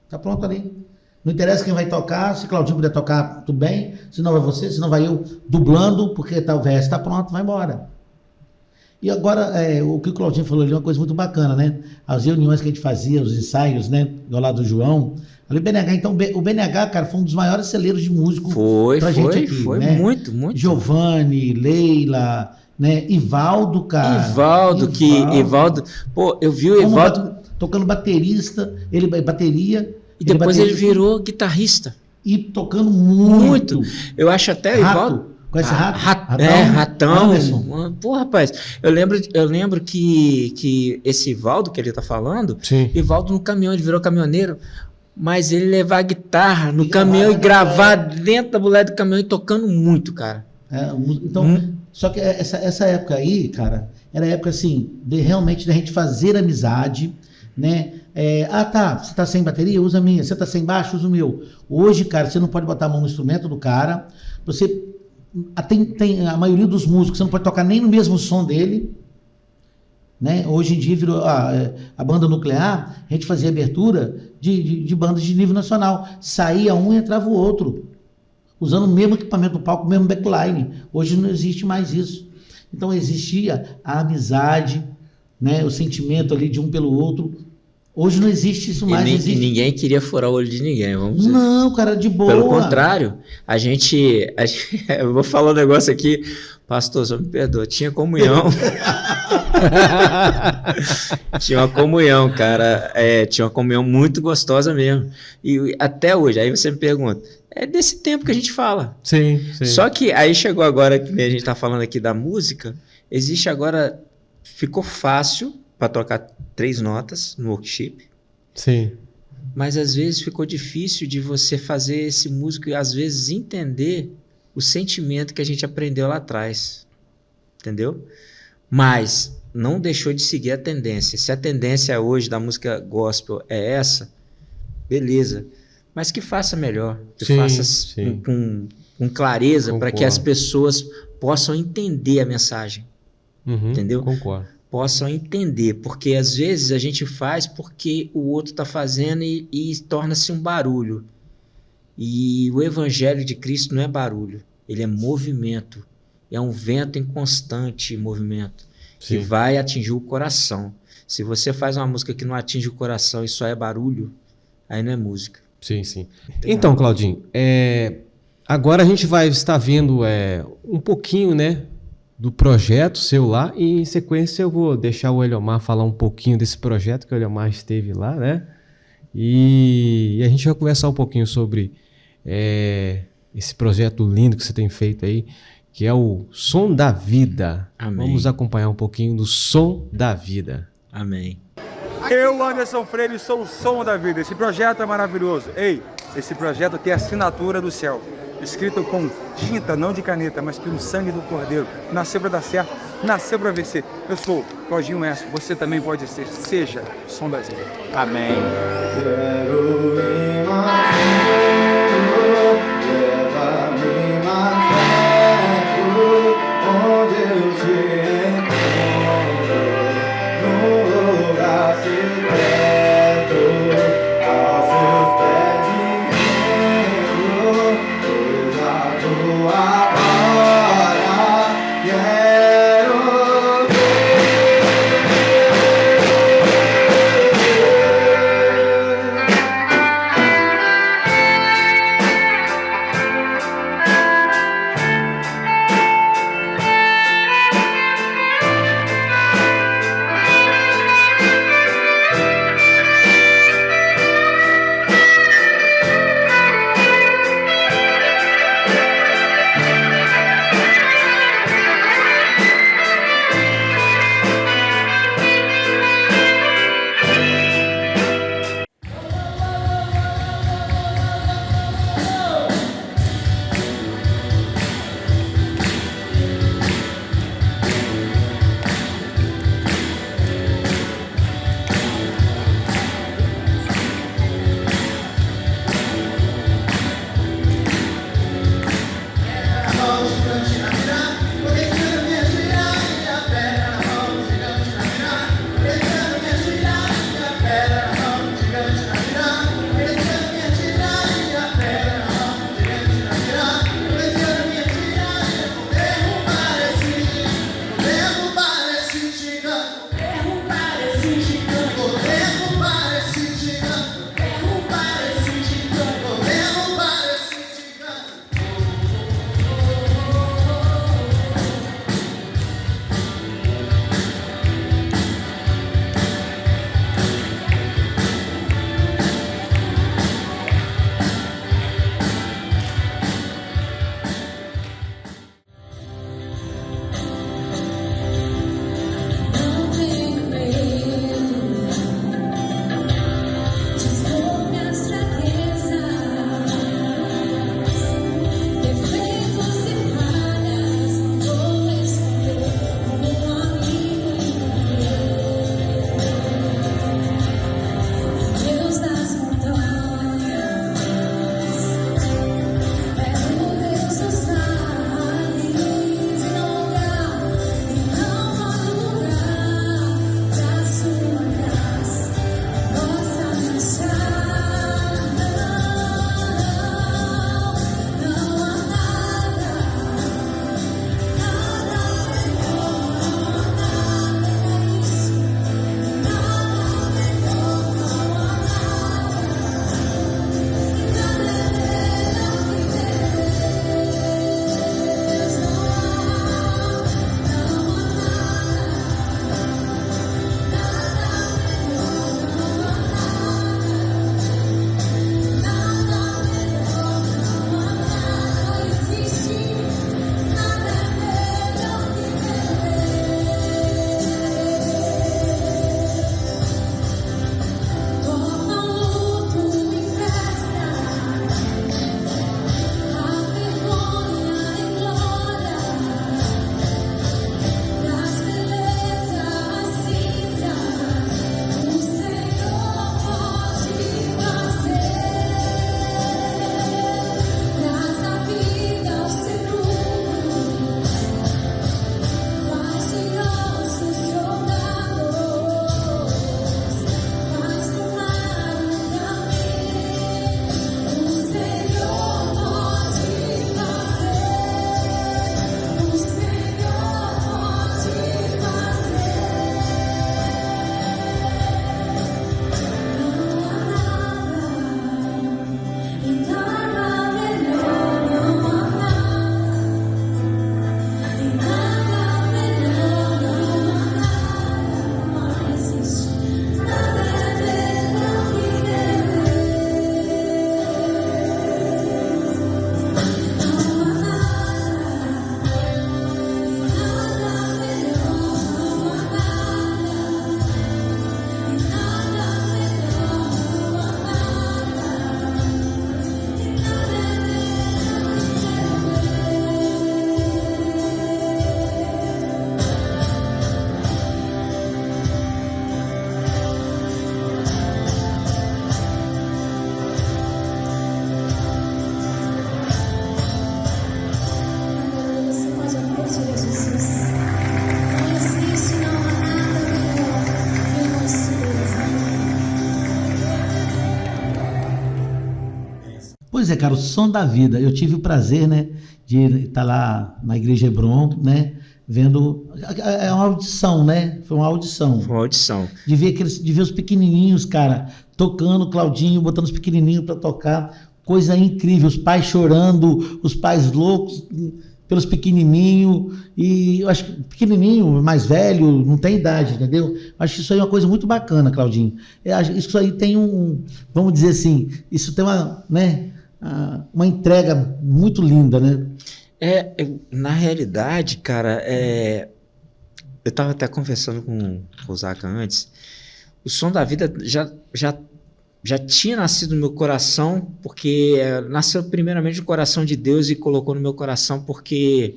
S3: Tá pronto ali. Não interessa quem vai tocar, se Claudinho puder tocar, tudo bem. Se não vai você, se não vai eu dublando, porque tá o VS tá pronto, vai embora. E agora, o que o Claudinho falou ali é uma coisa muito bacana, né? As reuniões que a gente fazia, os ensaios, né? Do lado do João. Ali, o BNH, então, o BNH, cara, foi um dos maiores celeiros de músico pra gente aqui,
S1: foi
S3: né?
S1: muito.
S3: Giovanni, Leila, né? Ivaldo, cara.
S1: Ivaldo. Pô, eu vi o Ivaldo
S3: tocando baterista, ele bateria.
S1: E depois ele virou guitarrista.
S3: E tocando muito.
S1: Eu acho até o Ivaldo.
S3: Conhece Rato?
S1: Ratão. Pô, rapaz, eu lembro que esse Ivaldo que ele tá falando,
S2: Sim.
S1: Ivaldo no caminhão, ele virou caminhoneiro, mas ele levar a guitarra no caminhão e gravar dentro da mulher do caminhão e tocando muito, cara.
S3: Então, só que essa época aí, cara, era a época assim, realmente da gente fazer amizade, né? Você tá sem bateria? Usa a minha. Você tá sem baixo? Usa o meu. Hoje, cara, você não pode botar a mão no instrumento do cara. Você tem a maioria dos músicos, você não pode tocar nem no mesmo som dele, né? Hoje em dia virou a banda nuclear, a gente fazia abertura de bandas de nível nacional. Saía um e entrava o outro, usando o mesmo equipamento do palco, o mesmo backline. Hoje não existe mais isso. Então existia a amizade, né? O sentimento ali de um pelo outro. Hoje não existe isso mais.
S1: E ninguém queria furar o olho de ninguém, vamos dizer.
S3: Não, cara, de boa.
S1: Pelo contrário, a gente eu vou falar um negócio aqui, pastor, só me perdoa, tinha comunhão. Tinha uma comunhão, cara, tinha uma comunhão muito gostosa mesmo. E até hoje, aí você me pergunta, é desse tempo que a gente fala.
S2: Sim.
S1: Só que aí chegou agora, que a gente tá falando aqui da música, existe agora, ficou fácil para tocar 3 notas no workshop.
S2: Sim.
S1: Mas às vezes ficou difícil de você fazer esse músico e às vezes entender o sentimento que a gente aprendeu lá atrás. Entendeu? Mas não deixou de seguir a tendência. Se a tendência hoje da música gospel é essa, beleza. Mas que faça melhor. Que faça com clareza para que as pessoas possam entender a mensagem. Entendeu?
S2: Concordo.
S1: Possam entender, porque às vezes a gente faz porque o outro está fazendo e torna-se um barulho. E o evangelho de Cristo não é barulho, ele é movimento, é um vento em constante movimento, que vai atingir o coração. Se você faz uma música que não atinge o coração e só é barulho, aí não é música.
S2: Sim. Então, Claudinho, agora a gente vai estar vendo um pouquinho, né, do projeto seu lá, e em sequência eu vou deixar o Eliomar falar um pouquinho desse projeto que o Eliomar esteve lá, né? E a gente vai conversar um pouquinho sobre esse projeto lindo que você tem feito aí, que é o Som da Vida.
S1: Amém.
S2: Vamos acompanhar um pouquinho do Som da Vida.
S1: Amém.
S4: Eu, Anderson Freire, sou o Som da Vida. Esse projeto é maravilhoso. Esse projeto tem a assinatura do céu, escrito com tinta, não de caneta, mas pelo sangue do Cordeiro. Nasceu para dar certo, nasceu para vencer. Eu sou Claudinho Mestre, você também pode ser. Seja Som da Vida. Amém.
S3: Pois é, cara, o som da vida. Eu tive o prazer, né, de estar lá na Igreja Hebron, né, vendo. É uma audição, né? Foi uma audição.
S1: Foi uma audição.
S3: De ver os pequenininhos, cara, tocando, Claudinho, botando os pequenininhos para tocar. Coisa incrível. Os pais chorando, os pais loucos pelos pequenininhos. E eu acho que pequenininho, mais velho, não tem idade, entendeu? Acho que isso aí é uma coisa muito bacana, Claudinho. Isso aí tem vamos dizer assim, isso tem uma entrega muito linda, né?
S1: Na realidade, cara, eu estava até conversando com o Zaca antes, o som da vida já tinha nascido no meu coração, porque nasceu primeiramente no coração de Deus e colocou no meu coração porque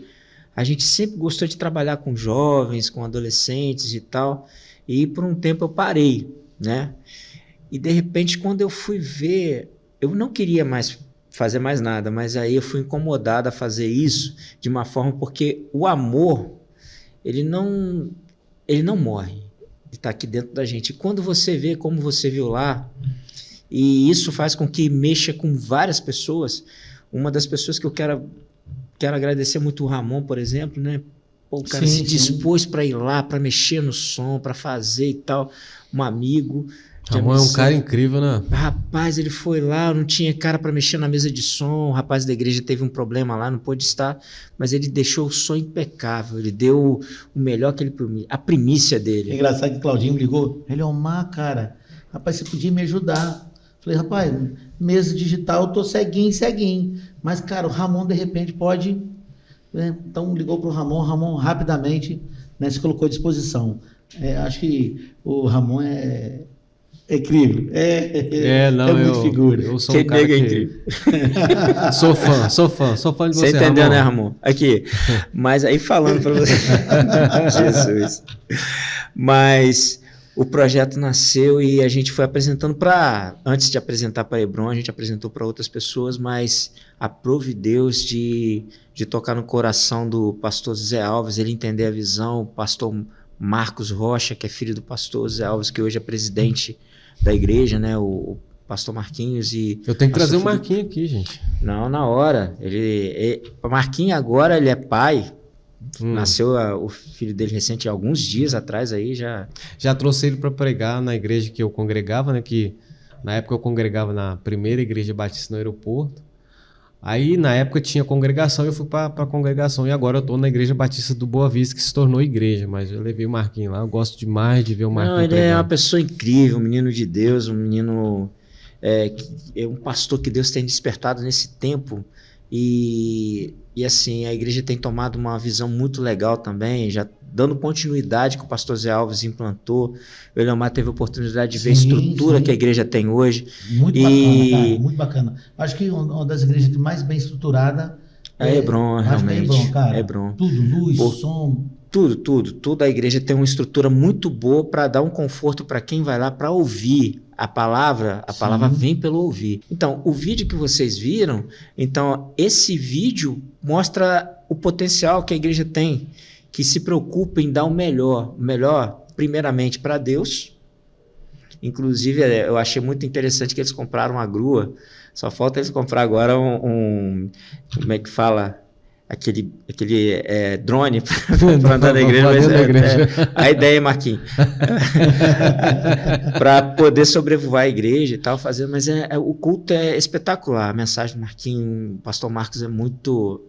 S1: a gente sempre gostou de trabalhar com jovens, com adolescentes e tal, e por um tempo eu parei, né? E de repente, quando eu fui ver, eu não queria mais fazer mais nada, mas aí eu fui incomodado a fazer isso de uma forma porque o amor, ele não morre, ele está aqui dentro da gente. E quando você vê como você viu lá, e isso faz com que mexa com várias pessoas, uma das pessoas que eu quero agradecer muito o Ramon, por exemplo, né? Pô, o cara se dispôs para ir lá, para mexer no som, para fazer e tal, um amigo.
S2: Ramon é um cara incrível, né?
S1: Rapaz, ele foi lá, não tinha cara para mexer na mesa de som, o rapaz da igreja teve um problema lá, não pôde estar, mas ele deixou o som impecável, ele deu o melhor que ele podia, a primícia dele.
S3: É engraçado que o Claudinho me ligou, ele é Omar, cara, rapaz, você podia me ajudar. Falei, rapaz, mesa digital, eu tô ceguinho, mas, cara, o Ramon, de repente, pode, né? Então, ligou pro Ramon rapidamente, né, se colocou à disposição. Acho que o Ramon é incrível. Muito figura.
S2: Eu sou um cara que... incrível. sou fã de você,
S1: entendeu,
S2: Ramon.
S1: Né, Ramon? Aqui. Mas aí falando para você. Jesus. Mas o projeto nasceu e a gente foi apresentando antes de apresentar para Hebron, a gente apresentou para outras pessoas, mas aprove Deus de tocar no coração do pastor Zé Alves, ele entender a visão, o pastor Marcos Rocha, que é filho do pastor Zé Alves, que hoje é presidente da igreja, né? O pastor Marquinhos e...
S2: Eu tenho que trazer o Marquinhos aqui, gente.
S1: Não, na hora. O Marquinhos agora, ele é pai. Nasceu o filho dele recente, alguns dias atrás aí já...
S2: Já trouxe ele para pregar na igreja que eu congregava, né? Que na época eu congregava na primeira igreja batista no aeroporto. Aí, na época, tinha congregação, eu fui para a congregação. E agora eu estou na Igreja Batista do Boa Vista, que se tornou igreja. Mas eu levei o Marquinhos lá, eu gosto demais de ver o Marquinhos
S1: ele
S2: pregando.
S1: É uma pessoa incrível, um menino de Deus, um menino... é um pastor que Deus tem despertado nesse tempo. E assim, a igreja tem tomado uma visão muito legal também, já dando continuidade que o pastor Zé Alves implantou. O Eliomar teve a oportunidade de ver a estrutura que a igreja tem hoje.
S3: Muito bacana, cara, muito bacana. Acho que uma das igrejas mais bem estruturada
S1: é Hebron, realmente.
S3: É Hebron, cara.
S1: Hebron.
S3: Tudo, luz, som.
S1: Tudo. A igreja tem uma estrutura muito boa para dar um conforto para quem vai lá para ouvir. A palavra vem pelo ouvir. Então, o vídeo que vocês viram, esse vídeo mostra o potencial que a igreja tem, que se preocupa em dar o melhor primeiramente para Deus. Inclusive, eu achei muito interessante que eles compraram uma grua, só falta eles comprar agora como é que fala? Aquele drone para andar na igreja. A ideia, Marquinhos. Para poder sobrevoar a igreja e tal, mas o culto é espetacular. A mensagem do Marquinhos, o pastor Marcos é muito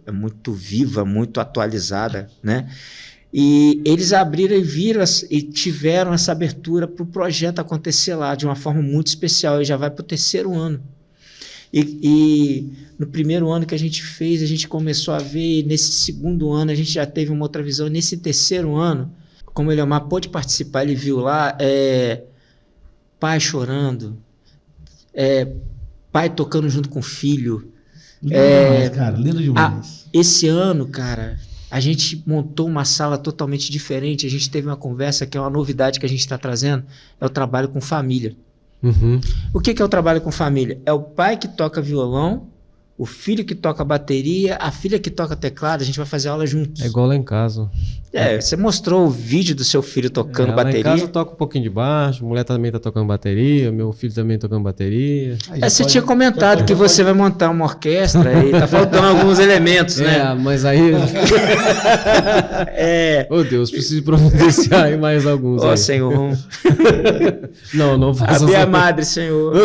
S1: viva, muito atualizada, né? E eles abriram e viram e tiveram essa abertura para o projeto acontecer lá de uma forma muito especial. E já vai para o 3º ano. E no primeiro ano que a gente fez, a gente começou a ver, e nesse 2º ano a gente já teve uma outra visão. Nesse 3º ano, como o Eliomar pôde participar, ele viu lá pai chorando, pai tocando junto com o filho.
S3: Lindo demais, cara, lindo demais.
S1: Esse ano, cara, a gente montou uma sala totalmente diferente, a gente teve uma conversa que é uma novidade que a gente está trazendo, é o trabalho com família.
S2: Uhum.
S1: O que é o trabalho com família? É o pai que toca violão o filho que toca bateria, a filha que toca teclado, a gente vai fazer aula juntos.
S2: É igual lá em casa.
S1: Você mostrou o vídeo do seu filho tocando
S2: Lá
S1: bateria.
S2: em casa eu toco um pouquinho de baixo, a mulher também tá tocando bateria, meu filho também tocando bateria.
S1: Você tinha comentado que você vai montar uma orquestra e tá faltando alguns elementos, né?
S2: Mas aí... Oh Deus, preciso providenciar aí mais alguns.
S1: Ó, Senhor,
S2: não faça
S1: Ave a Madre, Senhor.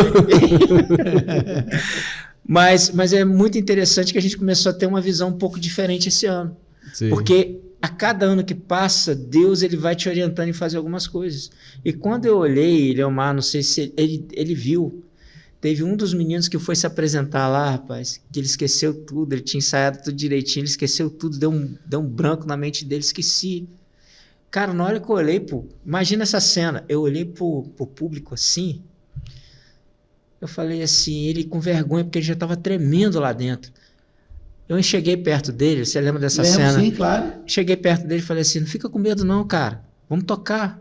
S1: Mas é muito interessante que a gente começou a ter uma visão um pouco diferente esse ano.
S2: Sim.
S1: Porque a cada ano que passa, Deus ele vai te orientando em fazer algumas coisas. E quando eu olhei, Leomar, não sei se ele viu, teve um dos meninos que foi se apresentar lá, rapaz, que ele esqueceu tudo, ele tinha ensaiado tudo direitinho, ele esqueceu tudo, deu um branco na mente dele, esqueci. Cara, na hora que eu olhei, imagina essa cena, eu olhei pro público assim, eu falei assim, ele com vergonha, porque ele já estava tremendo lá dentro. Eu cheguei perto dele, você lembra dessa cena?
S3: Sim, claro.
S1: Cheguei perto dele e falei assim, não fica com medo não, cara, vamos tocar.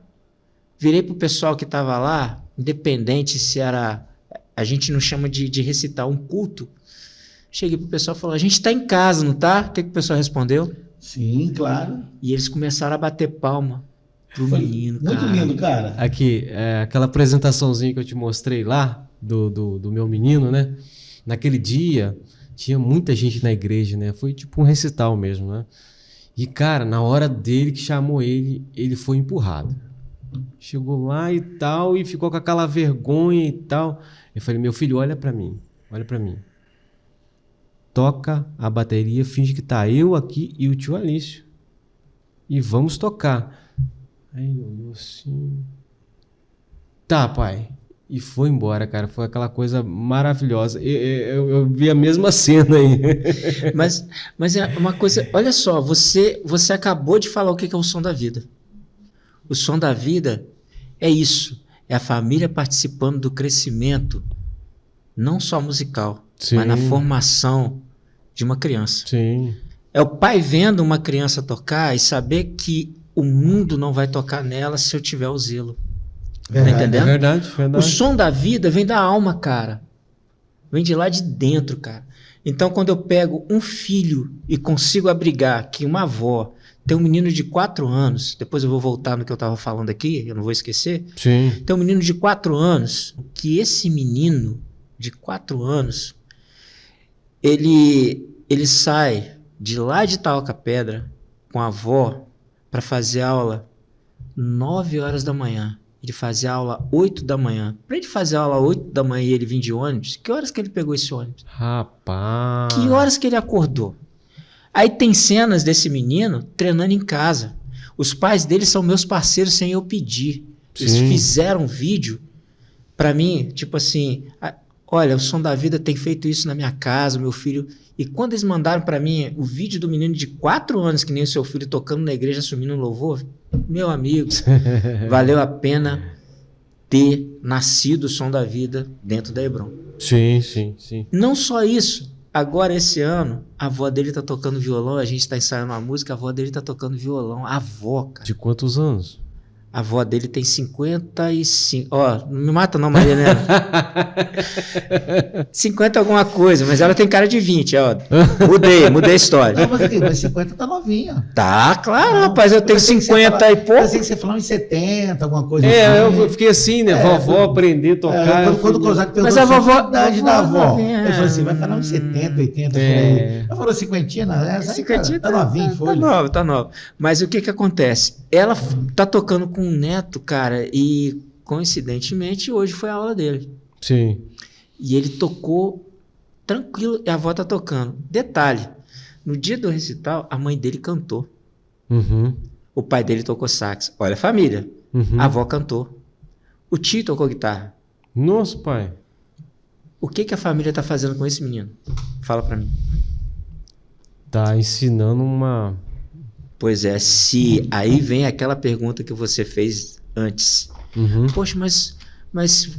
S1: Virei pro pessoal que estava lá, independente se era, a gente não chama de recitar, um culto. Cheguei pro pessoal e falei, a gente tá em casa, não tá? O que o pessoal respondeu?
S3: Sim, claro.
S1: E eles começaram a bater palma pro menino,
S3: Muito
S1: cara.
S3: lindo, cara.
S2: Aqui, aquela apresentaçãozinha que eu te mostrei lá, do meu menino, né? Naquele dia, tinha muita gente na igreja, né? Foi tipo um recital mesmo, né? E, cara, na hora dele que chamou ele foi empurrado. Chegou lá e tal, e ficou com aquela vergonha e tal. Eu falei, meu filho, olha pra mim. Toca a bateria, finge que tá eu aqui e o tio Alício. E vamos tocar. Aí ele olhou assim... Tá, pai. E foi embora, cara. Foi aquela coisa maravilhosa. Eu vi a mesma cena aí.
S1: Mas é uma coisa... Olha só, você acabou de falar o que é o som da vida. O som da vida é isso. É a família participando do crescimento, não só musical,
S2: Sim.
S1: mas na formação de uma criança.
S2: Sim.
S1: É o pai vendo uma criança tocar e saber que o mundo não vai tocar nela se eu tiver o zelo. Tá entendendo?
S2: Verdade.
S1: O som da vida vem da alma, cara. Vem de lá de dentro, cara. Então, quando eu pego um filho e consigo abrigar que uma avó tem um menino de 4 anos, depois eu vou voltar no que eu estava falando aqui, eu não vou esquecer.
S2: Sim.
S1: Tem um menino de 4 anos, que esse menino de 4 anos, ele sai de lá de Itaoca-Pedra com a avó para fazer aula 9 horas da manhã. Ele fazia aula 8 da manhã. Para ele fazer aula 8 da manhã e ele vir de ônibus, que horas que ele pegou esse ônibus?
S2: Rapaz.
S1: Que horas que ele acordou? Aí tem cenas desse menino treinando em casa. Os pais dele são meus parceiros sem eu pedir. Eles
S2: Sim.
S1: fizeram um vídeo para mim, tipo assim, olha, o Som da Vida tem feito isso na minha casa, meu filho. E quando eles mandaram para mim o vídeo do menino de 4 anos, que nem o seu filho, tocando na igreja, assumindo um louvor, meu amigo, valeu a pena ter nascido o Som da Vida dentro da Hebron.
S2: Sim.
S1: Não só isso, agora esse ano, a avó dele tá tocando violão, a gente tá ensaiando uma música, a avó dele tá tocando violão, a avó, cara.
S2: De quantos anos?
S1: A avó dele tem 55. Ó, não me mata não, Maria Helena. 50 alguma coisa, mas ela tem cara de 20, ó. Mudei a história.
S3: Não, mas 50 tá novinho.
S1: Tá, claro, rapaz, eu tenho 50 e pouco.
S3: Eu pensei que você falava em 70, alguma coisa assim.
S2: Eu fiquei assim, né? Vovó aprender a tocar.
S3: Quando o Kozak perguntou
S1: Mas a vovó-
S3: a idade da avó,
S1: novinha,
S3: eu falei assim, vai falar uns 70, 80, por aí. Ela falou 50, tá novinho, foi.
S1: Tá nova. Mas o que acontece? Ela tá tocando com um neto, cara, e coincidentemente hoje foi a aula dele.
S2: Sim.
S1: E ele tocou tranquilo e a avó tá tocando. Detalhe, no dia do recital, a mãe dele cantou.
S2: Uhum.
S1: O pai dele tocou sax. Olha a família.
S2: Uhum.
S1: A avó cantou. O tio tocou guitarra.
S2: Nossa, pai.
S1: O que a família tá fazendo com esse menino? Fala pra mim.
S2: Tá ensinando uma...
S1: Pois é, se aí vem aquela pergunta que você fez antes.
S2: Uhum.
S1: Poxa, mas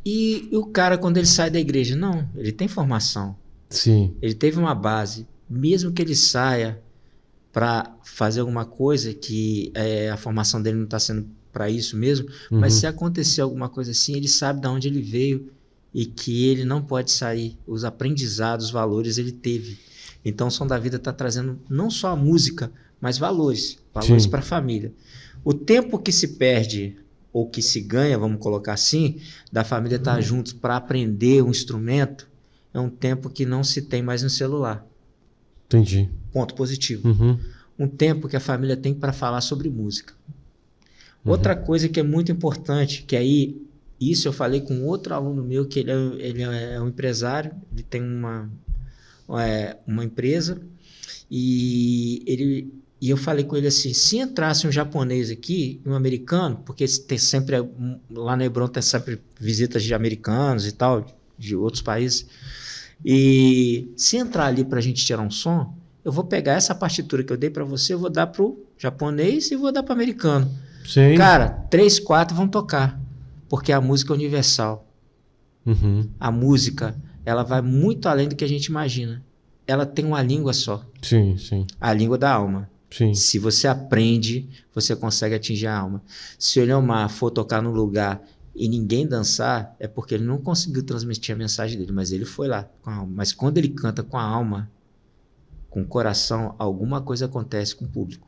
S1: e o cara quando ele sai da igreja? Não, ele tem formação.
S2: Sim.
S1: Ele teve uma base. Mesmo que ele saia para fazer alguma coisa que a formação dele não está sendo para isso mesmo, mas se acontecer alguma coisa assim, ele sabe de onde ele veio e que ele não pode sair. Os aprendizados, os valores ele teve. Então o Som da Vida está trazendo não só a música, mas valores para a família. O tempo que se perde ou que se ganha, vamos colocar assim, da família estar juntos para aprender um instrumento, é um tempo que não se tem mais no celular.
S2: Entendi.
S1: Ponto positivo.
S2: Uhum.
S1: Um tempo que a família tem para falar sobre música. Outra coisa que é muito importante, que aí, isso eu falei com outro aluno meu, que ele é um empresário, ele tem uma empresa, e eu falei com ele assim, se entrasse um japonês aqui, um americano, porque tem sempre, lá na Hebron tem sempre visitas de americanos e tal, de outros países, e se entrar ali para a gente tirar um som, eu vou pegar essa partitura que eu dei para você, eu vou dar para o japonês e vou dar para o americano.
S2: Sim.
S1: Cara, 3, 4 vão tocar, porque a música é universal.
S2: Uhum.
S1: A música, ela vai muito além do que a gente imagina. Ela tem uma língua só,
S2: Sim, sim.
S1: a língua da alma.
S2: Sim.
S1: Se você aprende, você consegue atingir a alma. Se o Eliomar for tocar num lugar e ninguém dançar, é porque ele não conseguiu transmitir a mensagem dele, mas ele foi lá com a alma. Mas quando ele canta com a alma, com o coração, alguma coisa acontece com o público.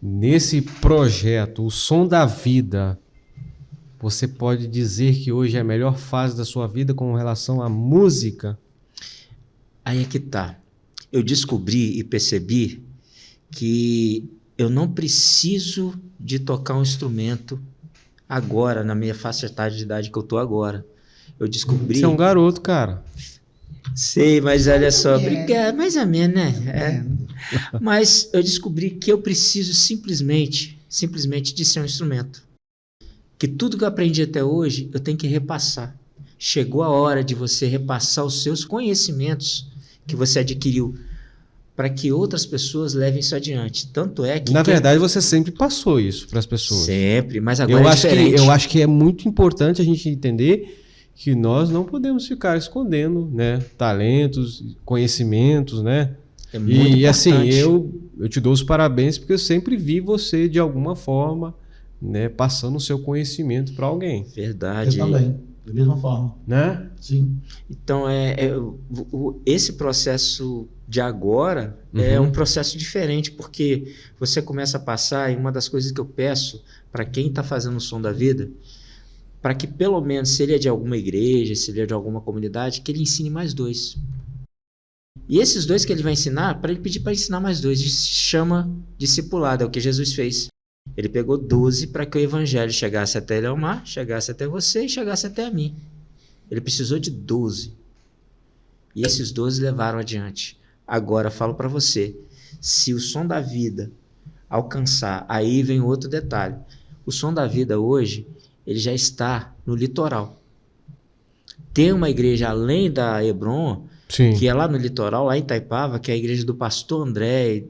S2: Nesse projeto, o Som da Vida, você pode dizer que hoje é a melhor fase da sua vida com relação à música?
S1: Aí é que tá. Eu descobri e percebi que eu não preciso de tocar um instrumento agora, na minha faixa etária de idade que eu tô agora. Eu descobri...
S2: Você é um garoto, cara.
S1: Sei, mas olha só, obrigado, mais ou menos, né? Mas eu descobri que eu preciso simplesmente de ser um instrumento. Que tudo que eu aprendi até hoje, eu tenho que repassar. Chegou a hora de você repassar os seus conhecimentos que você adquiriu para que outras pessoas levem isso adiante. Tanto é que...
S2: Na verdade, você sempre passou isso para as pessoas.
S1: Sempre, mas agora é diferente.
S2: Eu acho que é muito importante a gente entender que nós não podemos ficar escondendo, né, talentos, conhecimentos, né?
S1: É muito importante.
S2: Assim, eu te dou os parabéns porque eu sempre vi você de alguma forma, né, passando o seu conhecimento para alguém.
S1: Verdade.
S3: Eu também, da mesma forma.
S2: Né?
S3: Sim.
S1: Então, esse processo de agora é um processo diferente, porque você começa a passar, e uma das coisas que eu peço para quem está fazendo o Som da Vida, para que pelo menos, se ele é de alguma igreja, se ele é de alguma comunidade, que ele ensine mais 2. E esses 2 que ele vai ensinar, para ele pedir para ensinar mais 2, isso se chama discipulado, é o que Jesus fez. Ele pegou 12 para que o evangelho chegasse até Eliomar, chegasse até você e chegasse até a mim. Ele precisou de 12. E esses 12 levaram adiante. Agora, falo para você, se o Som da Vida alcançar, aí vem outro detalhe. O Som da Vida hoje, ele já está no litoral. Tem uma igreja além da Hebron,
S2: Sim.
S1: que é lá no litoral, lá em Itaipava, que é a igreja do pastor André,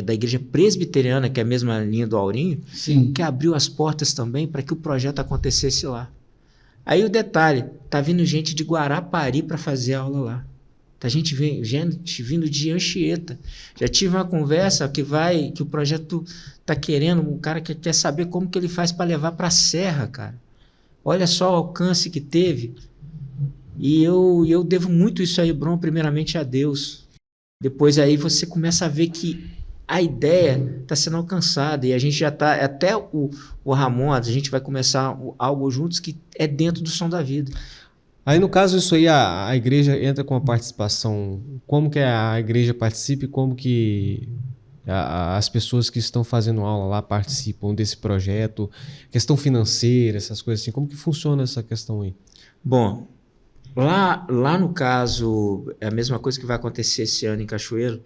S1: da igreja presbiteriana, que é a mesma linha do Aurinho,
S3: Sim.
S1: que abriu as portas também para que o projeto acontecesse lá. Aí o detalhe, tá vindo gente de Guarapari para fazer aula lá. Tá gente vindo de Anchieta. Já tive uma conversa que o projeto tá querendo, um cara que quer saber como que ele faz para levar para a Serra, cara. Olha só o alcance que teve. E eu devo muito isso aí, Bruno, primeiramente a Deus. Depois aí você começa a ver que a ideia está sendo alcançada e a gente já está, até o Ramon, a gente vai começar algo juntos que é dentro do Som da Vida.
S2: Aí, no caso, isso aí, a igreja entra com a participação. Como que a igreja participa e como que as pessoas que estão fazendo aula lá participam desse projeto? Questão financeira, essas coisas assim. Como que funciona essa questão aí?
S1: Bom, lá no caso, é a mesma coisa que vai acontecer esse ano em Cachoeiro.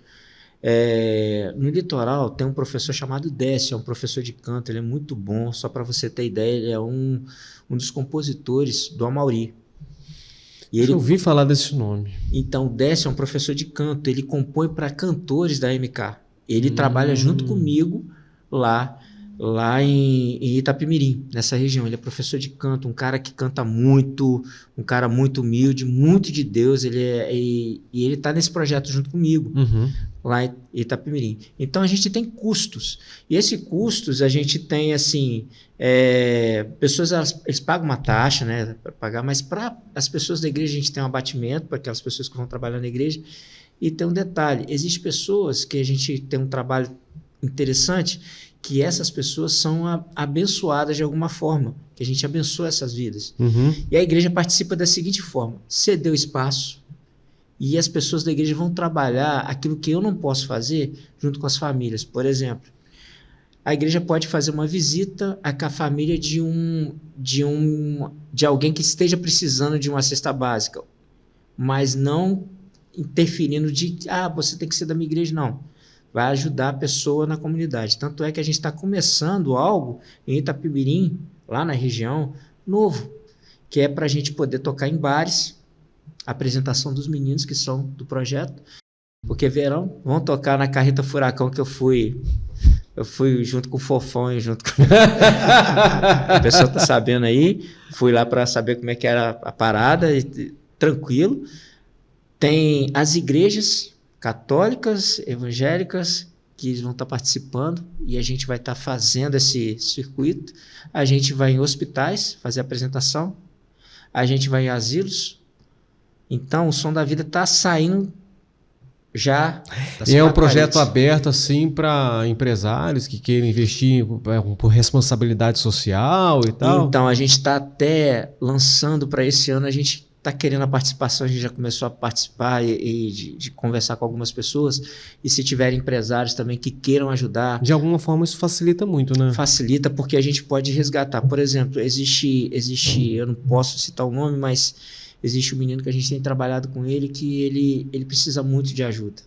S1: No litoral tem um professor chamado Décio, é um professor de canto, ele é muito bom. Só para você ter ideia, ele é um dos compositores do Amauri.
S2: Eu ouvi falar desse nome.
S1: Então, o Décio é um professor de canto, ele compõe para cantores da MK. Ele trabalha junto comigo lá lá em Itapemirim, nessa região. Ele é professor de canto, um cara que canta muito, um cara muito humilde, muito de Deus. E ele está nesse projeto junto comigo, lá em Itapemirim. Então a gente tem custos. E esses custos a gente tem assim, pessoas eles pagam uma taxa, né, para pagar, mas para as pessoas da igreja a gente tem um abatimento para aquelas pessoas que vão trabalhar na igreja. E tem um detalhe: existem pessoas que a gente tem um trabalho interessante, que essas pessoas são abençoadas de alguma forma, que a gente abençoa essas vidas. E a igreja participa da seguinte forma: cedeu espaço e as pessoas da igreja vão trabalhar aquilo que eu não posso fazer junto com as famílias. Por exemplo, a igreja pode fazer uma visita à família de alguém que esteja precisando de uma cesta básica, mas não interferindo você tem que ser da minha igreja, não. Vai ajudar a pessoa na comunidade. Tanto é que a gente está começando algo em Itapemirim, lá na região, novo, que é para a gente poder tocar em bares, a apresentação dos meninos que são do projeto, porque verão, vão tocar na Carreta Furacão, que eu fui junto com o Fofão e junto com... A pessoa está sabendo aí, fui lá para saber como é que era a parada, tranquilo. Tem as igrejas católicas, evangélicas, que eles vão estar participando, e a gente vai estar fazendo esse circuito. A gente vai em hospitais fazer a apresentação, a gente vai em asilos. Então o Som da Vida está saindo já.
S2: E é um projeto aberto assim para empresários que queiram investir por responsabilidade social e tal?
S1: Então a gente está até lançando para esse ano, a gente está querendo a participação, a gente já começou a participar e de conversar com algumas pessoas, e se tiverem empresários também que queiram ajudar...
S2: De alguma forma isso facilita muito, né?
S1: Facilita, porque a gente pode resgatar. Por exemplo, existe eu não posso citar o nome, mas existe um menino que a gente tem trabalhado com ele, que ele precisa muito de ajuda.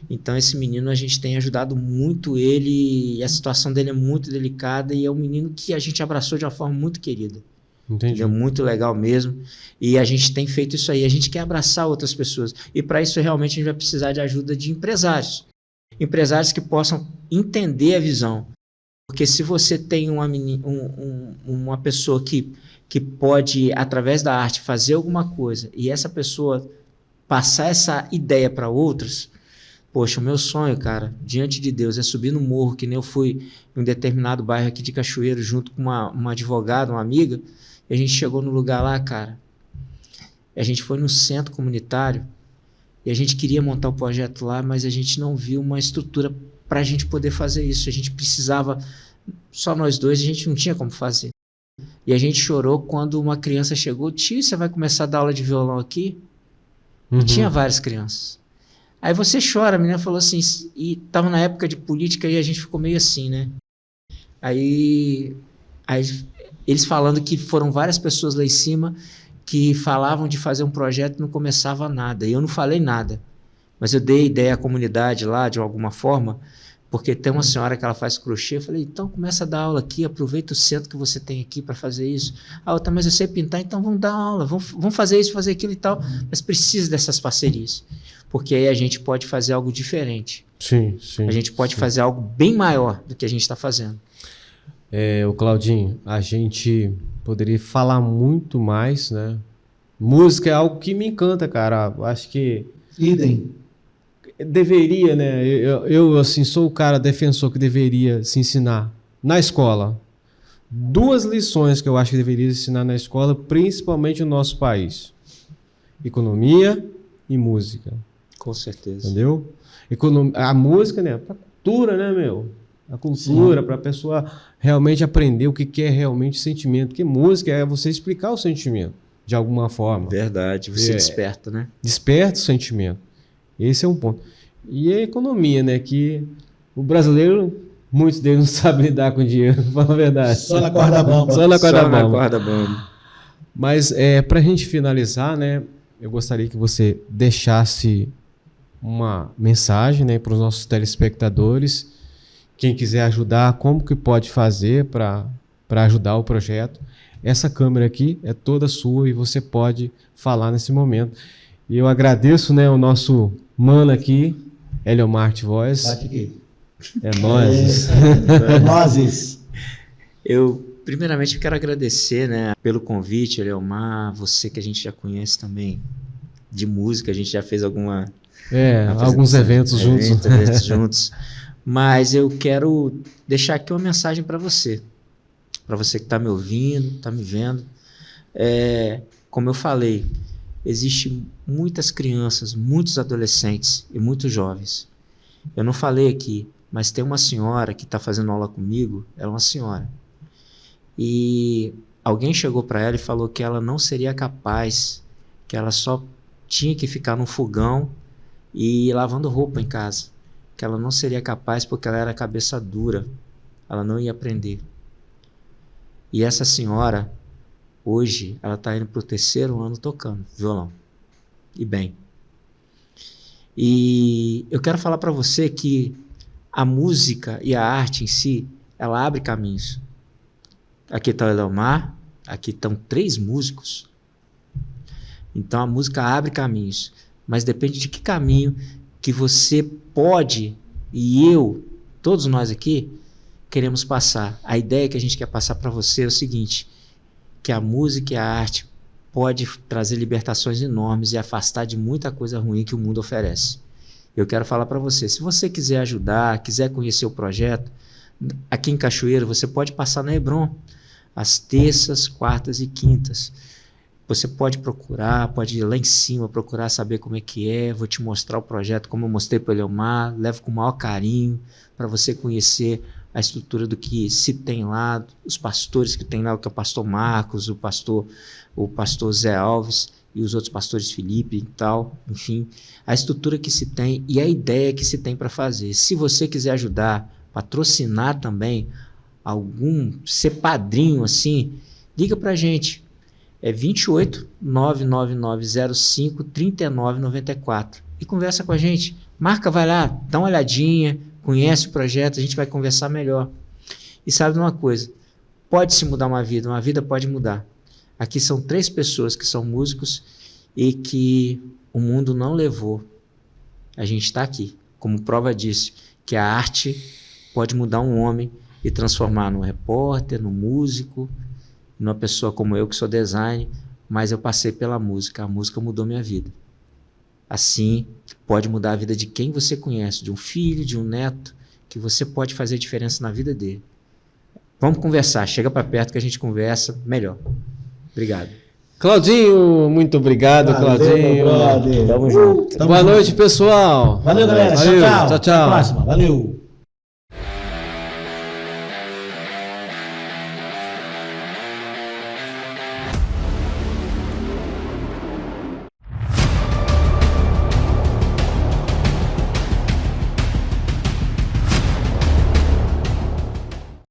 S1: Então esse menino a gente tem ajudado muito ele, e a situação dele é muito delicada, e é um menino que a gente abraçou de uma forma muito querida.
S2: Entendi.
S1: É muito legal mesmo. E a gente tem feito isso aí. A gente quer abraçar outras pessoas. E para isso realmente a gente vai precisar de ajuda de empresários. Empresários que possam entender a visão. Porque se você tem uma pessoa que pode, através da arte, fazer alguma coisa, e essa pessoa passar essa ideia para outros, poxa, o meu sonho, cara, diante de Deus, é subir no morro, que nem eu fui em um determinado bairro aqui de Cachoeiro, junto com uma advogada, uma amiga. E a gente chegou no lugar lá, cara, a gente foi no centro comunitário e a gente queria montar um projeto lá, mas a gente não viu uma estrutura para a gente poder fazer isso. A gente precisava, só nós dois, a gente não tinha como fazer. E a gente chorou quando uma criança chegou: tio, você vai começar a dar aula de violão aqui? E tinha várias crianças. Aí você chora, a menina falou assim, e estava na época de política e a gente ficou meio assim, né? Aí eles falando que foram várias pessoas lá em cima que falavam de fazer um projeto e não começava nada. E eu não falei nada, mas eu dei ideia à comunidade lá, de alguma forma, porque tem uma senhora que ela faz crochê. Eu falei: então começa a dar aula aqui, aproveita o centro que você tem aqui para fazer isso. A outra: mas eu sei pintar, então vamos dar aula, vamos fazer isso, fazer aquilo e tal. Mas precisa dessas parcerias, porque aí a gente pode fazer algo diferente.
S2: Sim.
S1: A gente pode fazer algo bem maior do que a gente está fazendo.
S2: O Claudinho, a gente poderia falar muito mais, né? Música é algo que me encanta, cara. Acho que
S3: Idem.
S2: deveria, né? Eu assim, sou o cara defensor que deveria se ensinar na escola. 2 lições que eu acho que deveria ensinar na escola, principalmente no nosso país: economia e música.
S1: Com certeza.
S2: Entendeu? A música, né? Pra cultura, né, meu? A cultura, para a pessoa realmente aprender o que é realmente sentimento. Porque música é você explicar o sentimento, de alguma forma.
S1: Verdade, você desperta, né?
S2: Desperta o sentimento. Esse é um ponto. E a economia, né? Que o brasileiro, muitos deles não sabem lidar com dinheiro, pra falar a verdade.
S3: Só na corda bamba.
S2: Só na corda bamba.
S1: Corda bamba.
S2: Mas para a gente finalizar, né? Eu gostaria que você deixasse uma mensagem, né, para os nossos telespectadores. Quem quiser ajudar, como que pode fazer para ajudar o projeto? Essa câmera aqui é toda sua e você pode falar nesse momento. E eu agradeço, né, o nosso mano aqui, Heliomar Voz.
S3: Bate aqui.
S2: É nóis.
S3: Nozes.
S1: Primeiramente, eu quero agradecer, né, pelo convite, Eliomar, você que a gente já conhece também de música, a gente já fez
S2: alguns eventos
S1: juntos. Mas eu quero deixar aqui uma mensagem para você que está me ouvindo, está me vendo. Como eu falei, existem muitas crianças, muitos adolescentes e muitos jovens. Eu não falei aqui, mas tem uma senhora que está fazendo aula comigo, ela é uma senhora. E alguém chegou para ela e falou que ela não seria capaz, que ela só tinha que ficar no fogão e lavando roupa em casa. Que ela não seria capaz porque ela era cabeça dura, ela não ia aprender. E essa senhora, hoje, ela está indo para o 3º ano tocando violão. E bem. E eu quero falar para você que a música e a arte em si, ela abre caminhos. Aqui está o Eliomar, aqui estão 3 músicos. Então a música abre caminhos, mas depende de que caminho que você pode, e todos nós aqui, queremos passar. A ideia que a gente quer passar para você é o seguinte, que a música e a arte pode trazer libertações enormes e afastar de muita coisa ruim que o mundo oferece. Eu quero falar para você, se você quiser ajudar, quiser conhecer o projeto, aqui em Cachoeiro, você pode passar na Hebron, às terças, quartas e quintas. Você pode procurar, pode ir lá em cima, procurar saber como é que é, vou te mostrar o projeto, como eu mostrei para o Eliomar, levo com o maior carinho, para você conhecer a estrutura do que se tem lá, os pastores que tem lá, que é o pastor Marcos, o pastor Zé Alves e os outros pastores Felipe e tal, enfim, a estrutura que se tem e a ideia que se tem para fazer. Se você quiser ajudar, patrocinar também, ser padrinho assim, liga pra gente, é 28 99905 3994 e conversa com a gente, marca, vai lá, dá uma olhadinha, conhece o projeto, a gente vai conversar melhor. E sabe de uma coisa, pode se mudar uma vida pode mudar. Aqui são 3 pessoas que são músicos e que o mundo não levou. A gente está aqui, como prova disso, que a arte pode mudar um homem e transformar num repórter, num músico, numa pessoa como eu que sou designer, mas eu passei pela música, a música mudou minha vida. Assim, pode mudar a vida de quem você conhece, de um filho, de um neto, que você pode fazer diferença na vida dele. Vamos conversar, chega para perto que a gente conversa melhor. Obrigado.
S2: Claudinho, muito obrigado, Claudinho.
S3: Tamo junto.
S2: Boa noite, pessoal.
S3: Valeu, galera.
S2: Valeu,
S3: Tchau, tchau.
S2: tchau, tchau.
S3: Até a próxima. Valeu.